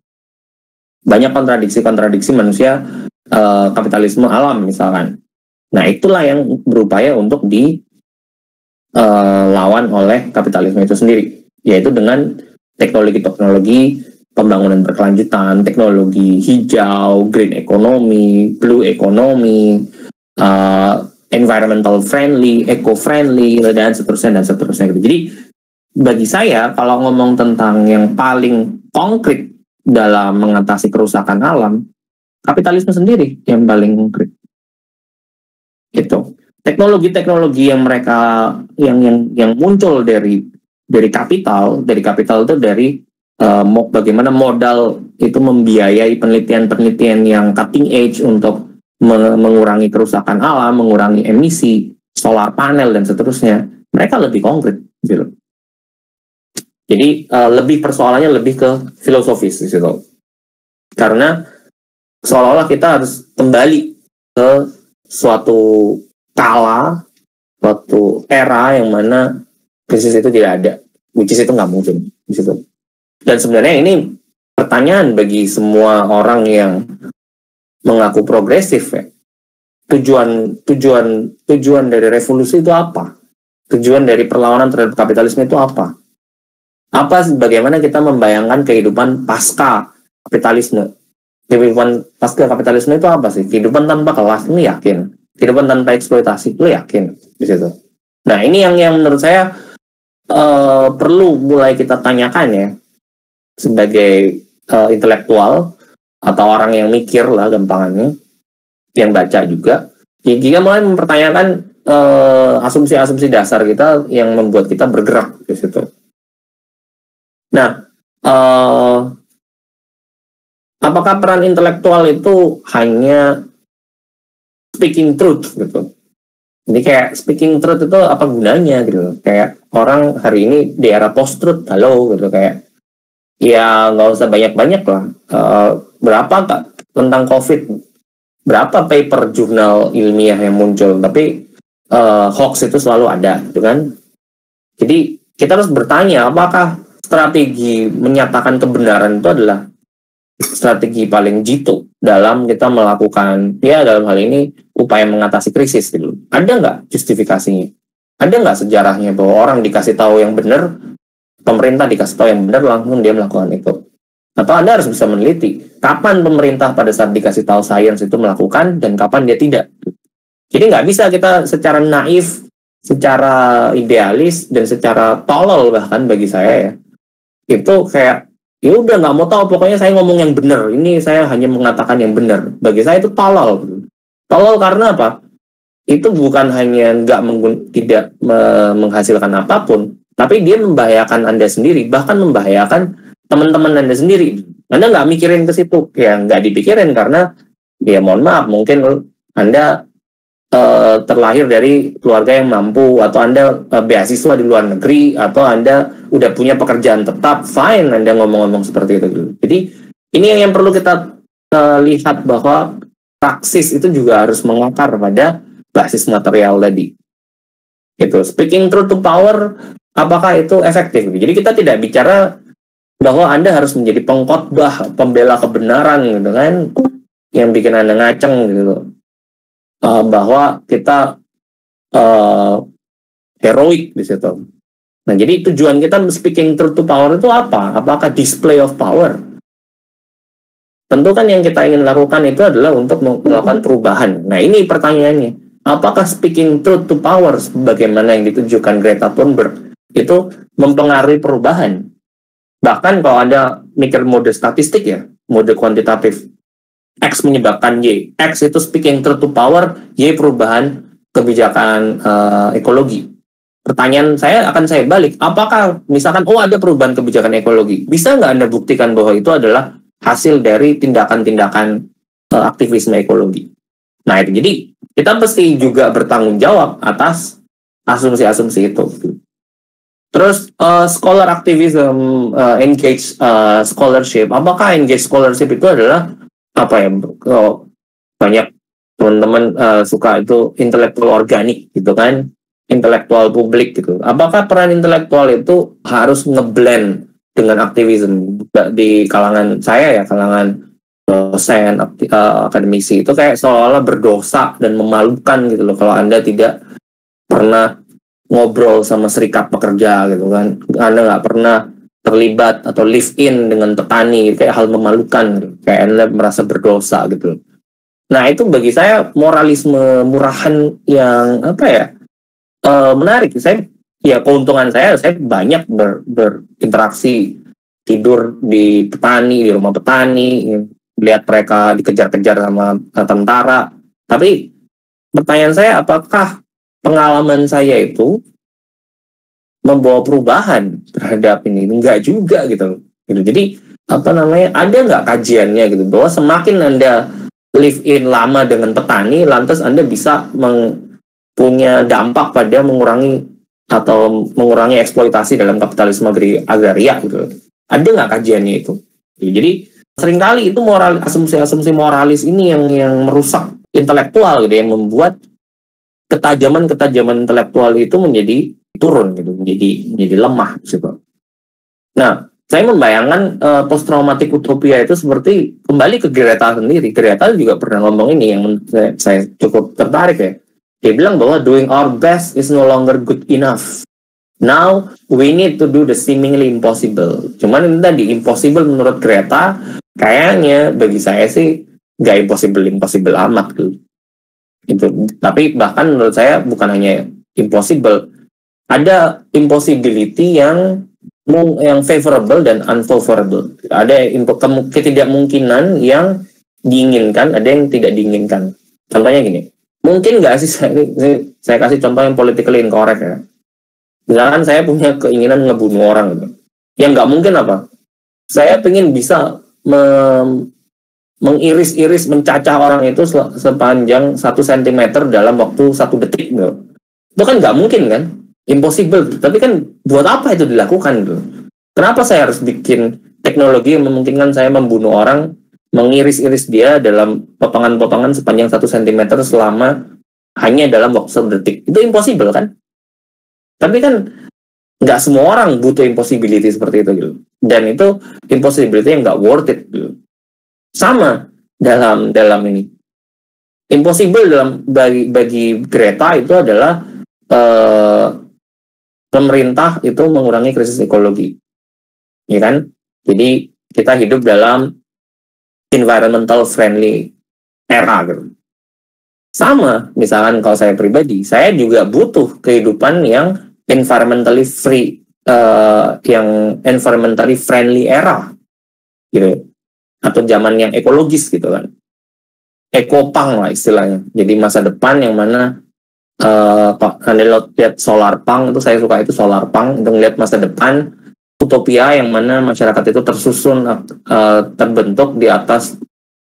Banyak kontradiksi-kontradiksi manusia kapitalisme alam misalkan. Nah, itulah yang berupaya untuk dilawan oleh kapitalisme itu sendiri, yaitu dengan teknologi-teknologi pembangunan berkelanjutan, teknologi hijau, green economy, blue economy, environmental friendly, eco-friendly, dan seterusnya. Jadi, bagi saya, kalau ngomong tentang yang paling konkret dalam mengatasi kerusakan alam, kapitalisme sendiri yang paling konkret. Gitu. Teknologi-teknologi yang mereka yang muncul dari kapital itu dari bagaimana modal itu membiayai penelitian-penelitian yang cutting edge untuk mengurangi kerusakan alam, mengurangi emisi, solar panel dan seterusnya. Mereka lebih konkret gitu. Jadi persoalannya lebih ke filosofis di situ. Karena seolah-olah kita harus kembali ke suatu kala, suatu era yang mana krisis itu tidak ada, which is itu nggak mungkin di situ. Dan sebenarnya ini pertanyaan bagi semua orang yang mengaku progresif ya. Tujuan dari revolusi itu apa? Tujuan dari perlawanan terhadap kapitalisme itu apa? Bagaimana kita membayangkan kehidupan pasca kapitalisme? Kehidupan pasca kapitalisme itu apa sih? Kehidupan tanpa kelas, ini yakin. kehidupan tanpa eksploitasi, lu yakin di situ? Nah, ini yang menurut saya perlu mulai kita tanyakan ya, sebagai intelektual atau orang yang mikir lah gampangannya, yang baca juga, jika mulai mempertanyakan asumsi-asumsi dasar kita yang membuat kita bergerak di situ. Nah, apakah peran intelektual itu hanya speaking truth gitu? Jadi kayak speaking truth itu apa gunanya gitu? Kayak orang hari ini di era post truth, halo gitu, kayak ya nggak usah banyak-banyak lah. Berapa Kak tentang COVID? Berapa paper jurnal ilmiah yang muncul? Tapi hoax itu selalu ada, gitu kan? Jadi kita harus bertanya, apakah strategi menyatakan kebenaran itu adalah strategi paling jitu dalam kita melakukan, ya dalam hal ini upaya mengatasi krisis gitu. Ada nggak justifikasinya? Ada nggak sejarahnya bahwa orang dikasih tahu yang benar, pemerintah dikasih tahu yang benar, langsung dia melakukan itu? Atau Anda harus bisa meneliti kapan pemerintah pada saat dikasih tahu sains itu melakukan dan kapan dia tidak. Jadi nggak bisa kita secara naif, secara idealis, dan secara tolol bahkan bagi saya ya, itu kayak ya udah nggak mau tahu, pokoknya saya ngomong yang benar, ini saya hanya mengatakan yang benar. Bagi saya itu tolol. Tolol karena apa? Itu bukan hanya tidak menghasilkan apapun, tapi dia membahayakan Anda sendiri, bahkan membahayakan teman-teman Anda sendiri. Anda nggak mikirin ke situ, ya nggak dipikirin karena ya mohon maaf, mungkin Anda terlahir dari keluarga yang mampu, atau Anda beasiswa di luar negeri, atau Anda udah punya pekerjaan tetap, fine Anda ngomong-ngomong seperti itu dulu. Jadi ini yang perlu kita lihat, bahwa praksis itu juga harus mengakar pada basis material tadi. Itu speaking truth to power, apakah itu efektif? Jadi kita tidak bicara bahwa Anda harus menjadi pengkhotbah, pembela kebenaran gitu kan, yang bikin Anda ngaceng gitu. Bahwa kita heroik di situ. Nah, jadi tujuan kita speaking truth to power itu apa? Apakah display of power? Tentu kan yang kita ingin lakukan itu adalah untuk melakukan perubahan. Nah, ini pertanyaannya. Apakah speaking truth to power sebagaimana yang ditujukan Greta Thunberg itu mempengaruhi perubahan? Bahkan kalau Anda mikir mode statistik ya, mode kuantitatif, X menyebabkan Y. X itu speaking truth to power, Y perubahan kebijakan ekologi. Pertanyaan saya balik, apakah misalkan ada perubahan kebijakan ekologi, bisa nggak Anda buktikan bahwa itu adalah hasil dari tindakan-tindakan aktivisme ekologi? Nah itu, jadi kita mesti juga bertanggung jawab atas asumsi-asumsi itu. Terus scholar activism, engage scholarship. Apakah engage scholarship itu adalah apa ya? Banyak teman-teman suka itu intelektual organik gitu kan, intelektual publik gitu. Apakah peran intelektual itu harus ngeblend dengan aktivisme? Di kalangan saya ya, kalangan dosen, akademisi, itu kayak seolah-olah berdosa dan memalukan gitu loh kalau Anda tidak pernah ngobrol sama serikat pekerja gitu kan, Anda nggak pernah terlibat atau live in dengan petani, kayak hal memalukan gitu. Kayak Anda merasa berdosa gitu. Nah itu bagi saya moralisme murahan yang apa ya, menarik. Saya ya, keuntungan saya banyak berinteraksi, tidur di petani, di rumah petani, lihat mereka dikejar-kejar sama tentara. Tapi pertanyaan saya, apakah pengalaman saya itu membawa perubahan terhadap ini? Enggak juga gitu. Jadi ada nggak kajiannya gitu, bahwa semakin Anda live in lama dengan petani, lantas Anda bisa punya dampak pada mengurangi eksploitasi dalam kapitalisme agraria gitu. Ada nggak kajiannya itu? Jadi seringkali itu asumsi-asumsi moralis ini yang merusak intelektual gitu, yang membuat ketajaman intelektual itu menjadi turun gitu, menjadi lemah gitu. Nah, saya membayangkan post traumatic utopia itu seperti kembali ke Greta sendiri. Greta juga pernah ngomong ini yang saya cukup tertarik ya. Dia bilang bahwa doing our best is no longer good enough. Now we need to do the seemingly impossible. Cuman ini tadi impossible menurut Greta, kayaknya bagi saya sih nggak impossible amat tuh. Itu. Tapi bahkan menurut saya bukan hanya impossible, ada impossibility yang favorable dan unfavorable. Ada ketidakmungkinan yang diinginkan, ada yang tidak diinginkan. Contohnya gini, mungkin nggak sih saya kasih contoh yang politically incorrect ya. Misalkan saya punya keinginan ngebunuh orang gitu. Yang nggak mungkin apa? Saya pengen bisa mengiris-iris, mencacah orang itu sepanjang 1 cm dalam waktu 1 detik gitu. Itu kan nggak mungkin kan? Impossible. Tapi kan buat apa itu dilakukan gitu? Kenapa saya harus bikin teknologi yang memungkinkan saya membunuh orang, mengiris-iris dia dalam potongan-potongan sepanjang 1 cm selama hanya dalam waktu 1 detik? Itu impossible kan? Tapi kan nggak semua orang butuh impossibility seperti itu gitu. Dan itu impossibility yang nggak worth it gitu. Sama dalam ini. Impossible bagi Greta itu adalah pemerintah itu mengurangi krisis ekologi. Ya kan? Jadi kita hidup dalam environmental friendly era gitu. Sama, misalkan kalau saya pribadi, saya juga butuh kehidupan yang environmentally friendly era gitu, atau zaman yang ekologis gitu kan, ekopunk lah istilahnya. Jadi masa depan yang mana Anda lihat solar punk, itu saya suka itu solar punk, untuk melihat masa depan utopia yang mana masyarakat itu tersusun terbentuk di atas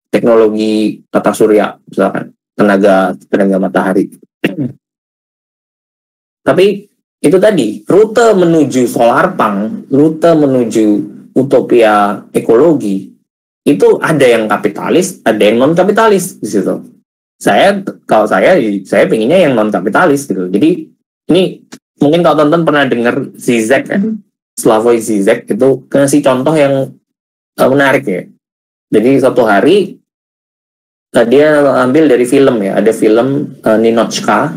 teknologi tata surya, misalkan tenaga matahari. Tapi itu tadi, rute menuju solar punk, rute menuju utopia ekologi, itu ada yang kapitalis, ada yang non kapitalis di situ. Kalau saya pengennya yang non kapitalis gitu. Jadi ini mungkin kalau tonton pernah dengar Zizek kan, Slavoj Zizek itu kasih contoh yang menarik ya. Jadi suatu hari dia ambil dari film ya, ada film Ninotchka,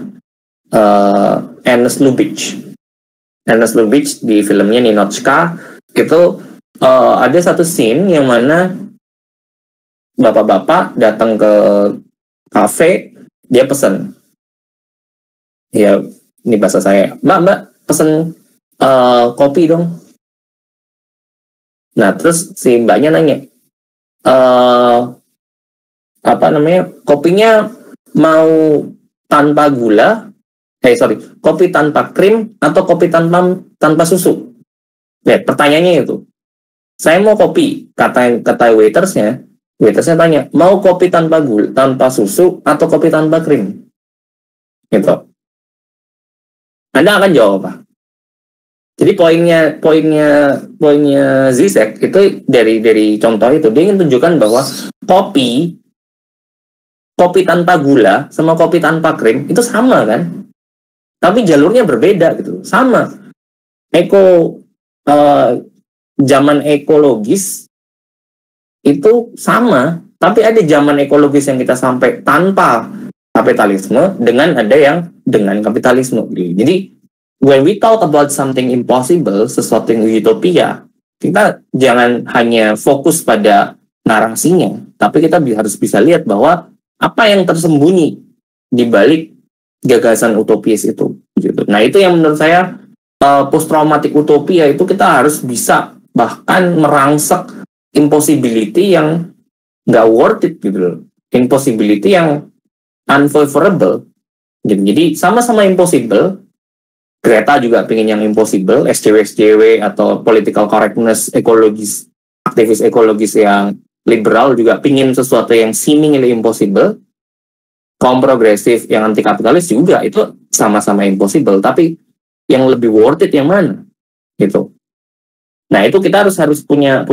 Ernest Lubitsch di filmnya Ninotchka itu ada satu scene yang mana bapak-bapak datang ke kafe, dia pesen, ya ini bahasa saya, mbak pesen kopi dong. Nah terus si mbaknya nanya, kopinya mau tanpa gula, kopi tanpa krim atau kopi tanpa susu? Ya, pertanyaannya itu. Saya mau kopi, kata waitersnya tanya, mau kopi tanpa gula, tanpa susu atau kopi tanpa krim? Gitu. Anda akan jawab apa? Jadi poinnya Zizek itu dari contoh itu, dia ingin tunjukkan bahwa kopi tanpa gula sama kopi tanpa krim itu sama kan? Tapi jalurnya berbeda gitu. Sama. Zaman ekologis itu sama, tapi ada zaman ekologis yang kita sampai tanpa kapitalisme, dengan ada yang dengan kapitalisme. Jadi when we talk about something impossible, sesuatu yang utopia, kita jangan hanya fokus pada narasinya, tapi kita harus bisa lihat bahwa apa yang tersembunyi di balik gagasan utopis itu. Gitu. Nah itu yang menurut saya post-traumatic utopia itu kita harus bisa bahkan merangsek impossibility yang nggak worth it gitu loh. Impossibility yang unfavorable. Jadi sama-sama impossible. Greta juga pengen yang impossible, SJW atau political correctness ekologis, aktivis ekologis yang liberal juga pengen sesuatu yang seemingly impossible. Kaum progresif yang anti kapitalis juga itu sama-sama impossible, tapi yang lebih worth it yang mana gitu. Nah itu kita harus punya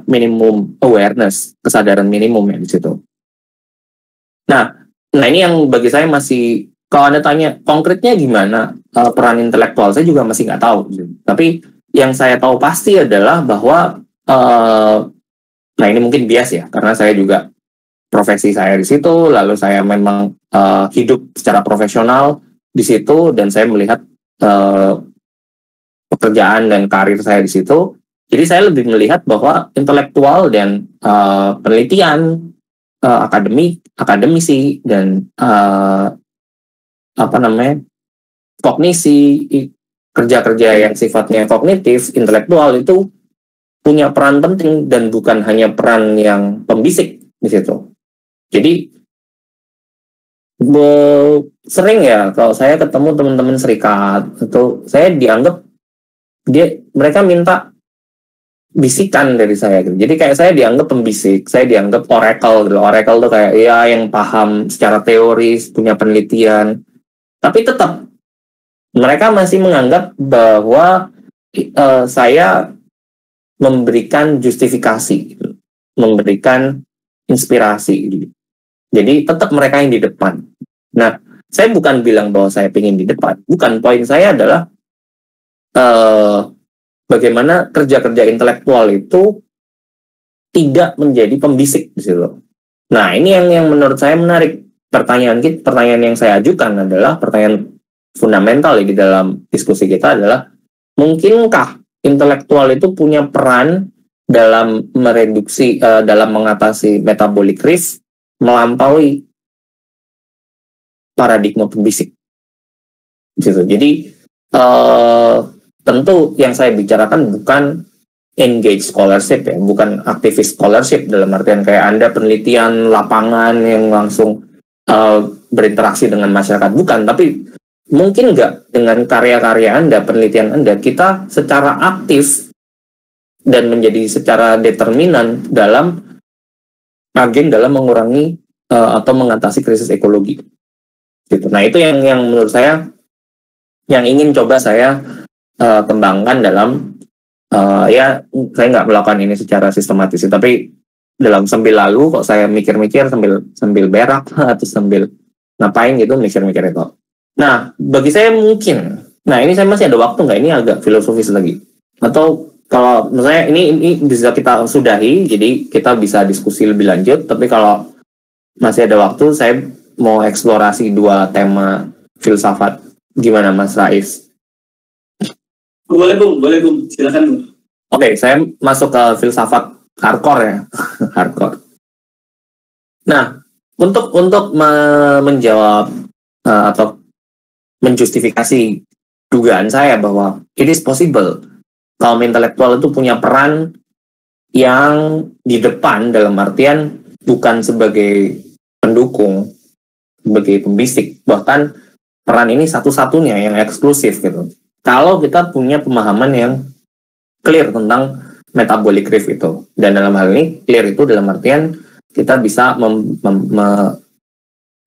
minimum awareness, kesadaran minimum ya di situ. Nah ini yang bagi saya masih, kalau Anda tanya konkretnya gimana peran intelektual, saya juga masih nggak tahu gitu. Tapi yang saya tahu pasti adalah bahwa nah ini mungkin bias ya, karena saya juga profesi saya di situ, lalu saya memang hidup secara profesional di situ, dan saya melihat pekerjaan dan karir saya di situ. Jadi saya lebih melihat bahwa intelektual dan penelitian akademisi dan kognisi, kerja-kerja yang sifatnya kognitif, intelektual itu punya peran penting dan bukan hanya peran yang pembisik di situ. Jadi sering ya kalau saya ketemu teman-teman serikat itu saya dianggap mereka minta bisikan dari saya gitu. Jadi kayak saya dianggap pembisik, saya dianggap oracle gitu. Oracle tuh kayak ya yang paham secara teoris, punya penelitian. Tapi tetap mereka masih menganggap bahwa saya memberikan justifikasi, memberikan inspirasi gitu. Jadi tetap mereka yang di depan. Nah, saya bukan bilang bahwa saya ingin di depan. Bukan, poin saya adalah bagaimana kerja-kerja intelektual itu tidak menjadi pembisik di situ. Nah, ini yang menurut saya menarik. Pertanyaan yang saya ajukan adalah pertanyaan fundamental di dalam diskusi kita adalah, mungkinkah intelektual itu punya peran dalam mereduksi, dalam mengatasi metabolic risk melampaui paradigma pembisik gitu. Jadi tentu yang saya bicarakan bukan engage scholarship ya, bukan aktivis scholarship dalam artian kayak Anda penelitian lapangan yang langsung berinteraksi dengan masyarakat, bukan. Tapi mungkin nggak dengan karya-karya Anda, penelitian Anda, kita secara aktif dan menjadi secara determinan dalam dalam mengurangi atau mengatasi krisis ekologi gitu. Nah, itu yang menurut saya yang ingin coba saya kembangkan dalam ya saya nggak melakukan ini secara sistematis, tapi dalam sambil lalu kok saya mikir-mikir sambil berak atau sambil ngapain gitu, mikir-mikir itu. Nah, bagi saya mungkin, nah ini saya masih ada waktu nggak, ini agak filosofis lagi, atau kalau misalnya ini bisa kita sudahi, jadi kita bisa diskusi lebih lanjut. Tapi kalau masih ada waktu, saya mau eksplorasi dua tema filsafat. Gimana Mas Rais? Boleh Bung, silakan Bung. Oke, saya masuk ke filsafat hardcore ya, hardcore. Nah, untuk menjawab atau menjustifikasi dugaan saya bahwa it is possible kaum intelektual itu punya peran yang di depan dalam artian bukan sebagai pendukung, sebagai pembisik, bahkan peran ini satu-satunya yang eksklusif gitu. Kalau kita punya pemahaman yang clear tentang metabolic risk itu, dan dalam hal ini clear itu dalam artian kita bisa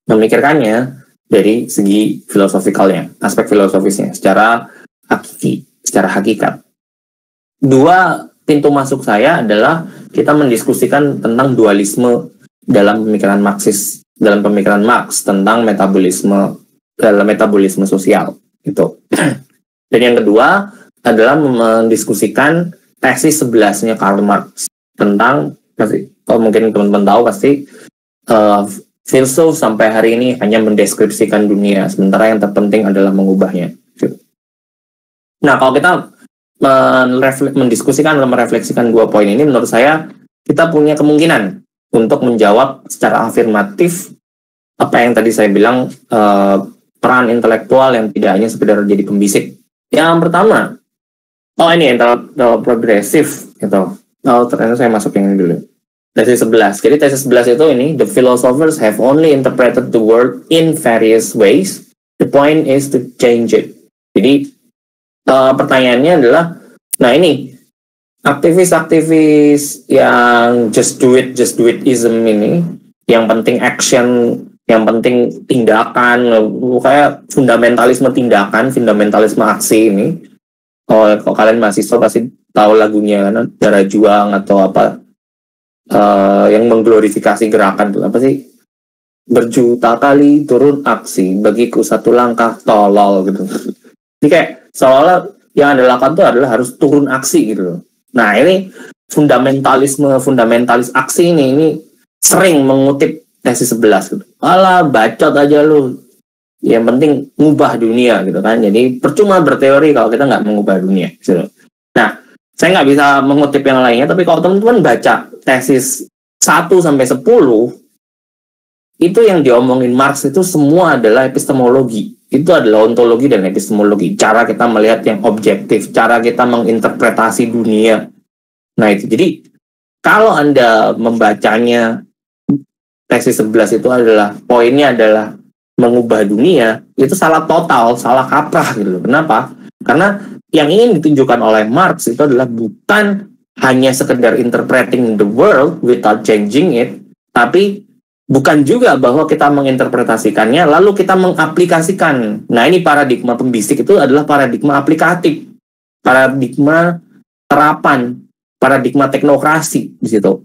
memikirkannya dari segi filosofikalnya, aspek filosofisnya, secara hakikat. Dua pintu masuk saya adalah kita mendiskusikan tentang dualisme dalam pemikiran Marxis, dalam pemikiran Marx tentang metabolisme sosial gitu. Dan yang kedua adalah mendiskusikan tesis 11-nya Karl Marx tentang, kalau mungkin teman-teman tahu pasti, filsuf sampai hari ini hanya mendeskripsikan dunia, sementara yang terpenting adalah mengubahnya. Nah, kalau kita mendiskusikan dan merefleksikan dua poin ini, menurut saya kita punya kemungkinan untuk menjawab secara afirmatif apa yang tadi saya bilang, peran intelektual yang tidak hanya sekedar jadi pembisik. Yang pertama, ini intelektual progresif gitu. Ternyata saya masuk yang ini dulu. Tesis 11. Jadi tesis 11 itu ini, the philosophers have only interpreted the world in various ways. The point is to change it. Jadi pertanyaannya adalah, nah ini aktivis-aktivis yang just do it-ism ini, yang penting action, yang penting tindakan, kayak fundamentalisme tindakan, fundamentalisme aksi ini. Kalau kalian mahasiswa pasti tahu lagunya kan, Darah Juang atau apa, yang mengglorifikasi gerakan itu apa sih? Berjuta kali turun aksi, bagiku satu langkah tolol gitu. Jadi kayak seolah-olah yang Anda lakukan itu adalah harus turun aksi gitu. Nah, ini fundamentalis aksi ini sering mengutip tesis 11 gitu. Alah, bacot aja lu. Yang penting ngubah dunia gitu kan. Jadi percuma berteori kalau kita nggak mengubah dunia gitu. Nah, saya nggak bisa mengutip yang lainnya, tapi kalau teman-teman baca tesis 1-10, itu yang diomongin Marx itu semua adalah epistemologi. Itu adalah ontologi dan epistemologi. Cara kita melihat yang objektif, cara kita menginterpretasi dunia. Nah itu, jadi kalau Anda membacanya tesis 11 itu adalah, poinnya adalah mengubah dunia, itu salah total, salah kaprah gitu. Kenapa? Karena yang ingin ditunjukkan oleh Marx itu adalah bukan hanya sekedar interpreting the world without changing it, tapi bukan juga bahwa kita menginterpretasikannya lalu kita mengaplikasikan. Nah ini paradigma pembisik itu adalah paradigma aplikatif, paradigma terapan, paradigma teknokrasi di situ.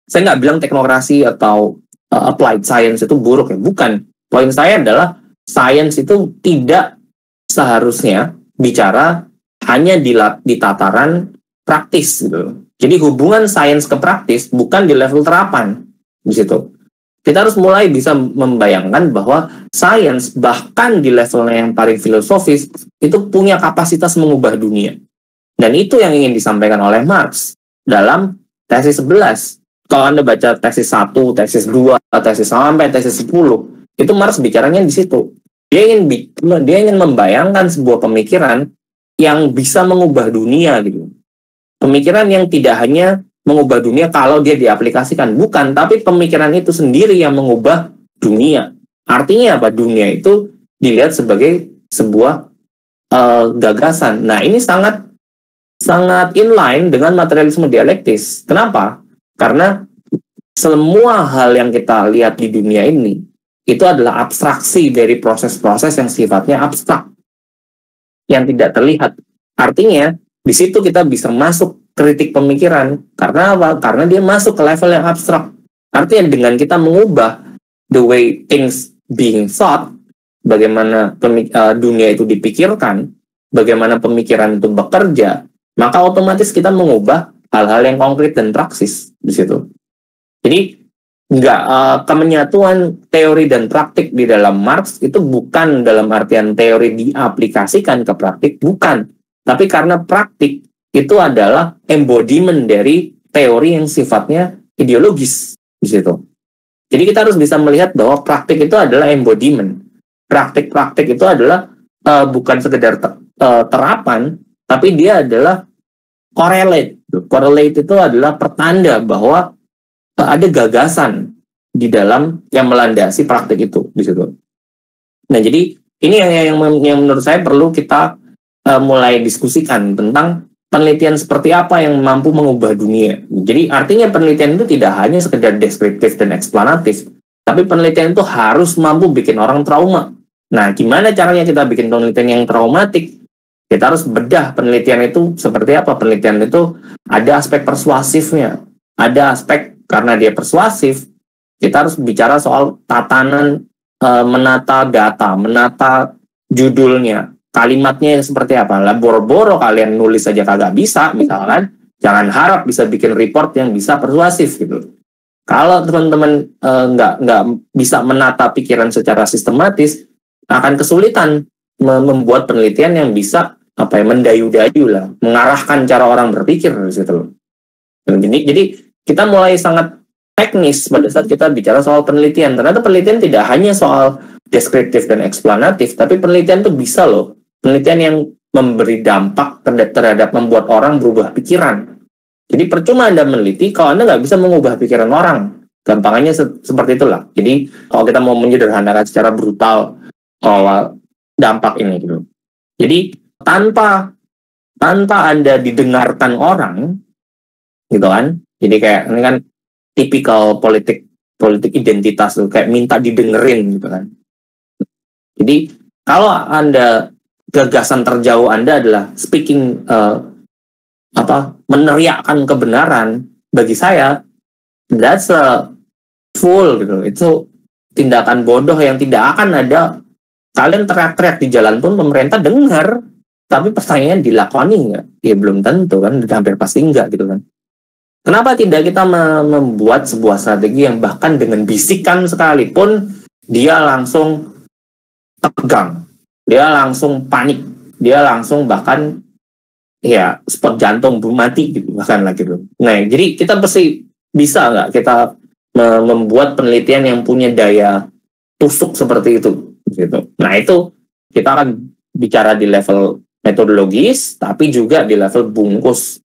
Saya nggak bilang teknokrasi atau applied science itu buruk ya, bukan. Poin saya adalah science itu tidak seharusnya bicara hanya di tataran praktis gitu. Jadi hubungan sains ke praktis bukan di level terapan di situ. Kita harus mulai bisa membayangkan bahwa sains bahkan di levelnya yang paling filosofis itu punya kapasitas mengubah dunia. Dan itu yang ingin disampaikan oleh Marx dalam tesis 11. Kalau Anda baca tesis 1, tesis 2, tesis sampai tesis 10, itu Marx bicaranya di situ. Dia ingin membayangkan sebuah pemikiran yang bisa mengubah dunia gitu. Pemikiran yang tidak hanya mengubah dunia kalau dia diaplikasikan, bukan, tapi pemikiran itu sendiri yang mengubah dunia. Artinya apa? Dunia itu dilihat sebagai sebuah gagasan. Nah, ini sangat inline dengan materialisme dialektis. Kenapa? Karena semua hal yang kita lihat di dunia ini itu adalah abstraksi dari proses-proses yang sifatnya abstrak, yang tidak terlihat. Artinya, di situ kita bisa masuk kritik pemikiran. Karena apa? Karena dia masuk ke level yang abstrak. Artinya dengan kita mengubah the way things being thought, bagaimana dunia itu dipikirkan, bagaimana pemikiran itu bekerja, maka otomatis kita mengubah hal-hal yang konkret dan praksis di situ. Jadi, kemenyatuan teori dan praktik di dalam Marx itu bukan dalam artian teori diaplikasikan ke praktik, bukan. Tapi karena praktik itu adalah embodiment dari teori yang sifatnya ideologis di situ. Jadi kita harus bisa melihat bahwa praktik itu adalah embodiment. Praktik-praktik itu adalah bukan sekedar terapan, tapi dia adalah correlate. Correlate itu adalah pertanda bahwa ada gagasan di dalam yang melandasi praktik itu di situ. Nah, jadi ini yang menurut saya perlu kita mulai diskusikan tentang penelitian seperti apa yang mampu mengubah dunia. Jadi artinya penelitian itu tidak hanya sekedar deskriptif dan eksplanatif, tapi penelitian itu harus mampu bikin orang trauma. Nah, gimana caranya kita bikin penelitian yang traumatik? Kita harus bedah penelitian itu seperti apa. Penelitian itu ada aspek persuasifnya, ada aspek karena dia persuasif, kita harus bicara soal tatanan menata data, menata judulnya, kalimatnya seperti apa. Lah boro-boro kalian nulis saja kagak bisa, misalkan, jangan harap bisa bikin report yang bisa persuasif gitu. Kalau teman-teman nggak bisa menata pikiran secara sistematis, akan kesulitan membuat penelitian yang bisa mendayu-dayu lah, mengarahkan cara orang berpikir gitu. Jadi kita mulai sangat teknis pada saat kita bicara soal penelitian. Ternyata penelitian tidak hanya soal deskriptif dan eksplanatif, tapi penelitian itu bisa loh. Penelitian yang memberi dampak terhadap membuat orang berubah pikiran. Jadi percuma Anda meneliti kalau Anda nggak bisa mengubah pikiran orang. Gampangannya seperti itulah. Jadi kalau kita mau menyederhanakan secara brutal soal dampak ini gitu. Jadi tanpa Anda didengarkan orang, gitu kan? Jadi kayak ini kan tipikal politik identitas tuh, kayak minta didengerin gitu kan. Jadi kalau Anda gagasan terjauh Anda adalah speaking meneriakkan kebenaran, bagi saya that's a fool gitu. Itu tindakan bodoh yang tidak akan ada. Kalian teriak-teriak di jalan pun pemerintah dengar, tapi pertanyaannya dilakoni nggak? Ya belum tentu kan, hampir pasti enggak gitu kan. Kenapa tidak kita membuat sebuah strategi yang bahkan dengan bisikan sekalipun dia langsung tegang, dia langsung panik, dia langsung bahkan ya spot jantung mati gitu bahkan lagi gitu. Nah, jadi kita pasti bisa nggak kita membuat penelitian yang punya daya tusuk seperti itu gitu. Nah, itu kita akan bicara di level metodologis, tapi juga di level bungkus.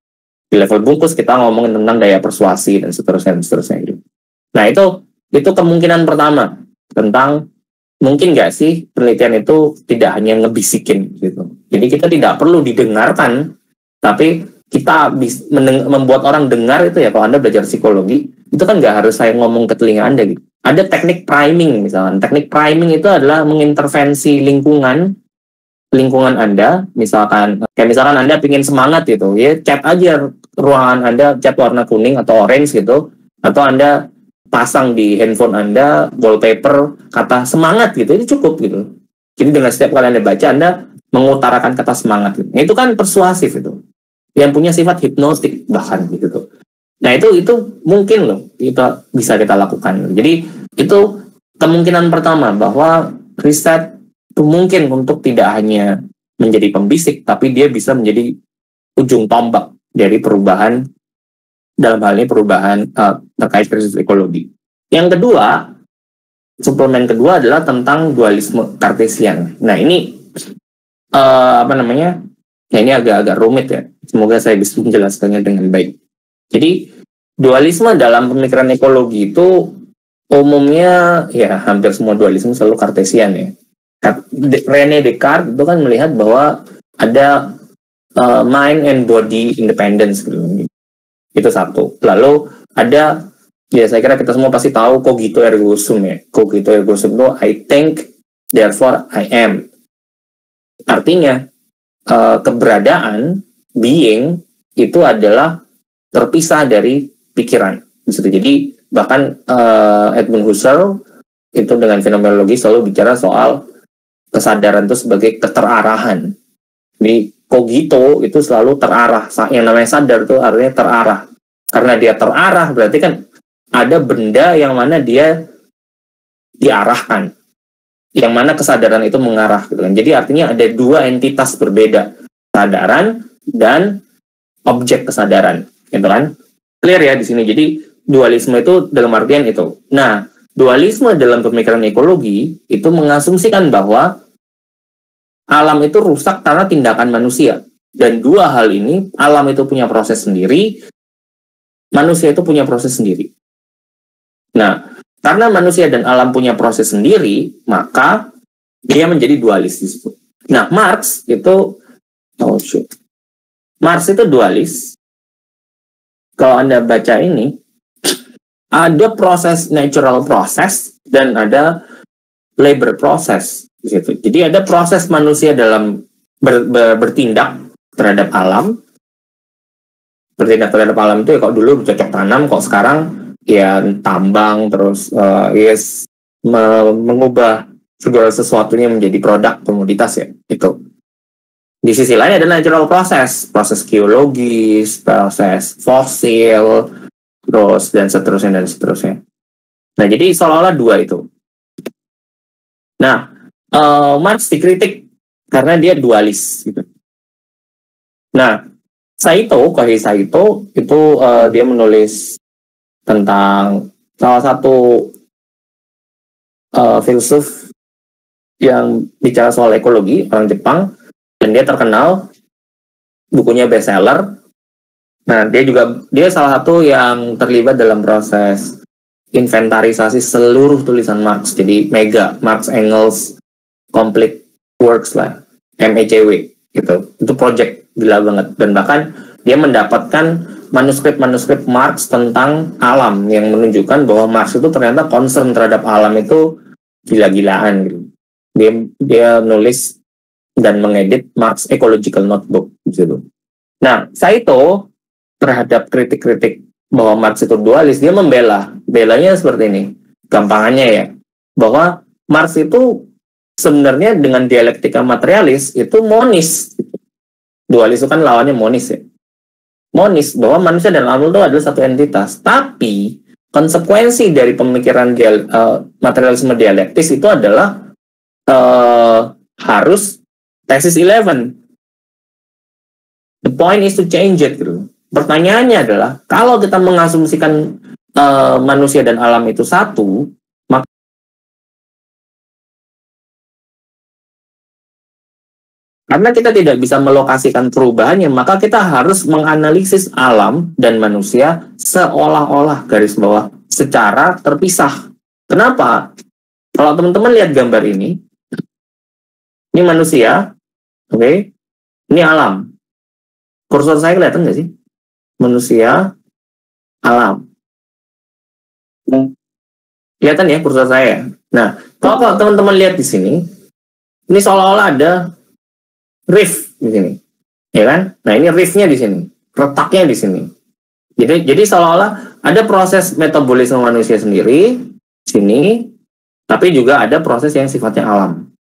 Di level bungkus kita ngomongin tentang daya persuasi dan seterusnya gitu. Nah, itu kemungkinan pertama tentang mungkin nggak sih penelitian itu tidak hanya ngebisikin gitu. Jadi kita tidak perlu didengarkan, tapi kita membuat orang dengar itu ya. Kalau Anda belajar psikologi, itu kan nggak harus saya ngomong ke telinga Anda gitu. Ada teknik priming misalkan. Teknik priming itu adalah mengintervensi lingkungan Anda, misalkan Anda pingin semangat gitu, ya cat aja ruangan Anda, cat warna kuning atau orange gitu, atau Anda pasang di handphone Anda wallpaper kata semangat gitu, itu cukup gitu. Jadi dengan setiap kali Anda baca, Anda mengutarakan kata semangat gitu. Nah, itu kan persuasif itu, yang punya sifat hipnotik bahkan gitu. Nah, itu mungkin loh kita bisa kita lakukan. Jadi itu kemungkinan pertama bahwa riset itu mungkin untuk tidak hanya menjadi pembisik, tapi dia bisa menjadi ujung tombak dari perubahan, dalam hal ini perubahan terkait krisis ekologi. Yang kedua, suplemen kedua adalah tentang dualisme Kartesian. Nah, ini Nah, ini agak rumit ya. Semoga saya bisa menjelaskannya dengan baik. Jadi, dualisme dalam pemikiran ekologi itu umumnya ya hampir semua dualisme selalu Kartesian ya. René Descartes itu kan melihat bahwa ada mind and body independence gitu. Itu satu. Lalu ada, ya saya kira kita semua pasti tahu cogito ergo sum ya. Cogito ergo sum itu I think, therefore I am. Artinya keberadaan, being itu adalah terpisah dari pikiran. Jadi bahkan Edmund Husserl itu dengan fenomenologi selalu bicara soal kesadaran itu sebagai keterarahan. Jadi cogito itu selalu terarah. Yang namanya sadar itu artinya terarah. Karena dia terarah berarti kan ada benda yang mana dia diarahkan, yang mana kesadaran itu mengarah gitu kan. Jadi artinya ada dua entitas berbeda, kesadaran dan objek kesadaran, gitu kan. Clear ya di sini. Jadi dualisme itu dalam artian itu. Nah, dualisme dalam pemikiran ekologi itu mengasumsikan bahwa alam itu rusak karena tindakan manusia. Dan dua hal ini, alam itu punya proses sendiri, manusia itu punya proses sendiri. Nah, karena manusia dan alam punya proses sendiri, maka dia menjadi dualis disebut. Nah, Marx itu dualis. Kalau Anda baca ini, ada proses natural process dan ada labor process di situ. Jadi ada proses manusia dalam bertindak terhadap alam. Bertindak terhadap alam itu ya kalau dulu bercocok tanam, kok sekarang ya tambang, terus mengubah segala sesuatunya menjadi produk komoditas ya, itu. Di sisi lain ada natural process, proses geologis, proses fosil, terus dan seterusnya. Nah, jadi seolah-olah dua itu. Nah, Marx dikritik karena dia dualis gitu. Nah, Kohei Saito itu dia menulis tentang salah satu filsuf yang bicara soal ekologi, orang Jepang, dan dia terkenal, bukunya bestseller. Nah, dia salah satu yang terlibat dalam proses inventarisasi seluruh tulisan Marx. Jadi mega, Marx Engels complete works lah, MECW gitu. Itu project gila banget, dan bahkan dia mendapatkan manuskrip Marx tentang alam yang menunjukkan bahwa Marx itu ternyata concern terhadap alam itu gila-gilaan gitu. Dia nulis dan mengedit Marx Ecological Notebook gitu. Nah, Saito terhadap kritik-kritik bahwa Marx itu dualis, dia belanya seperti ini. Gampangannya ya, bahwa Marx itu sebenarnya dengan dialektika materialis itu monis. Dualis itu kan lawannya monis ya. Monis, bahwa manusia dan alam itu adalah satu entitas. Tapi konsekuensi dari pemikiran materialisme dialektis itu adalah harus tesis 11. The point is to change it gitu. Pertanyaannya adalah, kalau kita mengasumsikan manusia dan alam itu satu, maka karena kita tidak bisa melokasikan perubahannya, maka kita harus menganalisis alam dan manusia seolah-olah garis bawah secara terpisah. Kenapa? Kalau teman-teman lihat gambar ini manusia, oke, ini alam. Kursor saya kelihatan nggak sih? Manusia, alam. Kelihatan ya kursor saya. Nah, kalau teman-teman lihat di sini, ini seolah-olah ada riff di sini, ya kan? Nah, ini riffnya di sini, retaknya di sini. Jadi seolah-olah ada proses metabolisme manusia sendiri sini, tapi juga ada proses yang sifatnya alam.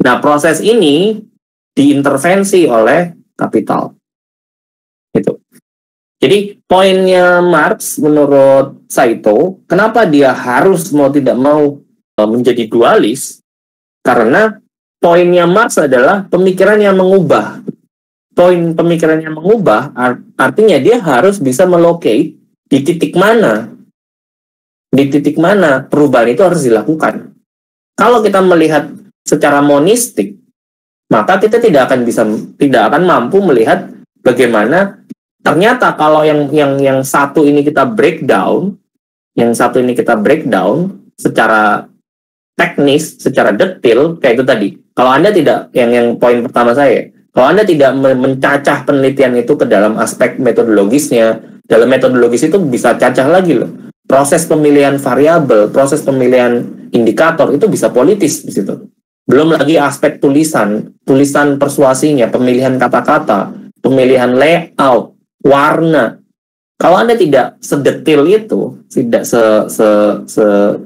Nah, proses ini diintervensi oleh kapital. Itu. Jadi poinnya Marx menurut Saito, kenapa dia harus mau tidak mau menjadi dualis? Karena poinnya Marx adalah pemikiran yang mengubah. Poin pemikiran yang mengubah artinya dia harus bisa melocate di titik mana perubahan itu harus dilakukan. Kalau kita melihat secara monistik, maka kita tidak akan mampu melihat bagaimana ternyata kalau yang satu ini kita breakdown secara teknis, secara detail kayak itu tadi. Kalau Anda tidak, yang poin pertama saya, kalau Anda tidak mencacah penelitian itu ke dalam aspek metodologisnya, dalam metodologis itu bisa cacah lagi loh. Proses pemilihan variabel, proses pemilihan indikator itu bisa politis di situ. Belum lagi aspek tulisan persuasinya, pemilihan kata-kata, pemilihan layout, warna. Kalau Anda tidak sedetil itu, tidak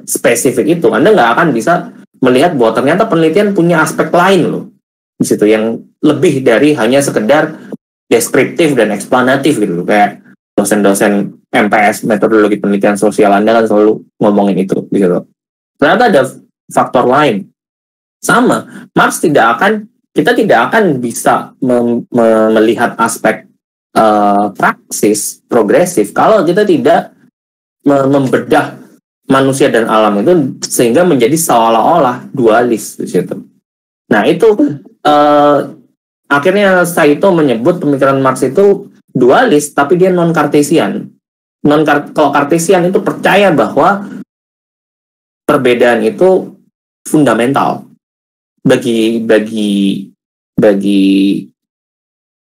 spesifik itu, Anda nggak akan bisa melihat bahwa ternyata penelitian punya aspek lain loh di situ yang lebih dari hanya sekedar deskriptif dan eksplanatif gitu loh. Kayak dosen-dosen MPS metodologi penelitian sosial Anda kan selalu ngomongin itu gitu. Ternyata ada faktor lain. Sama, Marx kita tidak akan bisa melihat aspek praksis progresif kalau kita tidak membedah manusia dan alam itu sehingga menjadi seolah-olah dualis di situ. Nah itu akhirnya Saito menyebut pemikiran Marx itu dualis, tapi dia non Kartesian. Kalau Kartesian itu percaya bahwa perbedaan itu fundamental. Bagi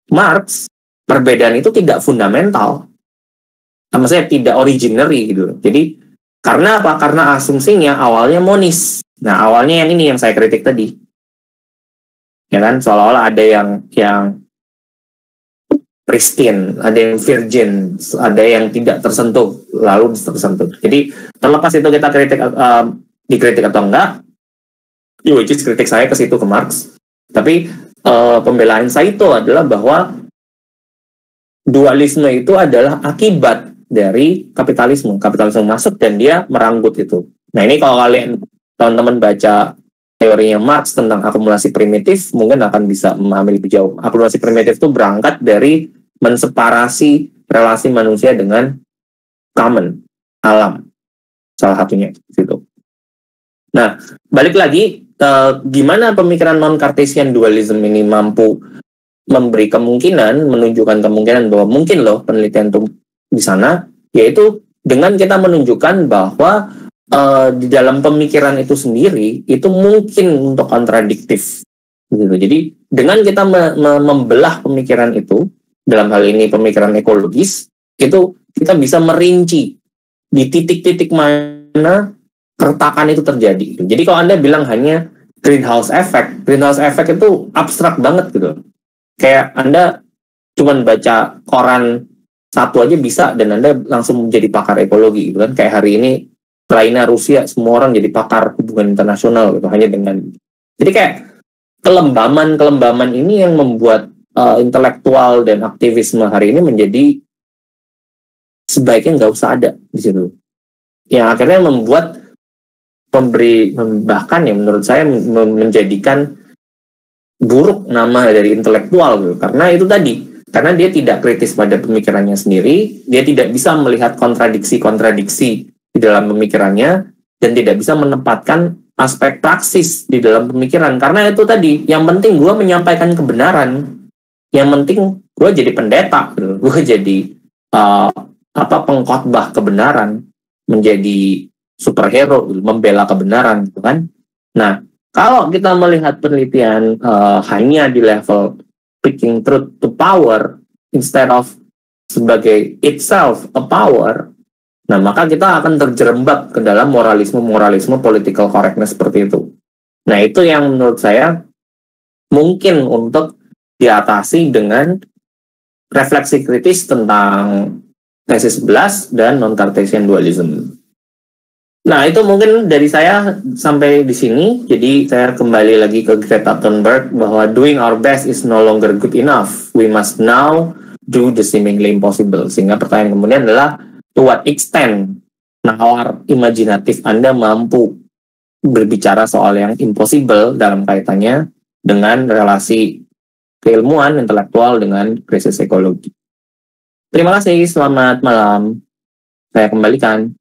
Marx, perbedaan itu tidak fundamental, maksudnya tidak originary gitu. Jadi karena apa? Karena asumsinya awalnya monis. Nah, awalnya yang ini yang saya kritik tadi, ya kan? Seolah-olah ada yang pristine, ada yang virgin, ada yang tidak tersentuh, lalu tersentuh. Jadi terlepas itu kita dikritik atau enggak, which is kritik saya ke situ ke Marx. Tapi pembelaan Saito adalah bahwa dualisme itu adalah akibat dari kapitalisme. Kapitalisme masuk dan dia merangkut itu. Nah ini kalau kalian teman-teman baca teorinya Marx tentang akumulasi primitif, mungkin akan bisa memahami lebih jauh. Akumulasi primitif itu berangkat dari menseparasi relasi manusia dengan common, alam. Salah satunya situ. Nah, balik lagi, gimana pemikiran non-Cartesian dualism ini mampu memberi kemungkinan, menunjukkan kemungkinan bahwa mungkin loh penelitian itu di sana, yaitu dengan kita menunjukkan bahwa di dalam pemikiran itu sendiri, itu mungkin untuk kontradiktif. Gitu. Jadi, dengan kita membelah pemikiran itu, dalam hal ini pemikiran ekologis, itu kita bisa merinci di titik-titik mana keretakan itu terjadi. Jadi kalau Anda bilang hanya greenhouse effect itu abstrak banget gitu. Kayak Anda cuma baca koran satu aja bisa dan Anda langsung menjadi pakar ekologi gitu kan. Kayak hari ini Ukraina, Rusia, semua orang jadi pakar hubungan internasional gitu hanya dengan. Jadi kayak kelembaman ini yang membuat intelektual dan aktivisme hari ini menjadi sebaiknya nggak usah ada di situ. Yang akhirnya membuat bahkan ya menurut saya menjadikan buruk nama dari intelektual gitu. Karena itu tadi Karena dia tidak kritis pada pemikirannya sendiri, dia tidak bisa melihat kontradiksi-kontradiksi di dalam pemikirannya, dan tidak bisa menempatkan aspek praksis di dalam pemikiran. Karena itu tadi, yang penting gue menyampaikan kebenaran, yang penting gue jadi pendeta, gue jadi pengkhotbah kebenaran, menjadi superhero, membela kebenaran, gitu kan. Nah, kalau kita melihat penelitian hanya di level speaking truth to power instead of sebagai itself a power, nah maka kita akan terjerembab ke dalam moralisme political correctness seperti itu. Nah, itu yang menurut saya mungkin untuk diatasi dengan refleksi kritis tentang tesis 11 dan non-Cartesian dualism. Nah, itu mungkin dari saya sampai di sini. Jadi saya kembali lagi ke Greta Thunberg bahwa doing our best is no longer good enough. We must now do the seemingly impossible. Sehingga pertanyaan kemudian adalah, to what extent nalar imajinatif Anda mampu berbicara soal yang impossible dalam kaitannya dengan relasi keilmuan intelektual dengan krisis ekologi. Terima kasih, selamat malam. Saya kembalikan.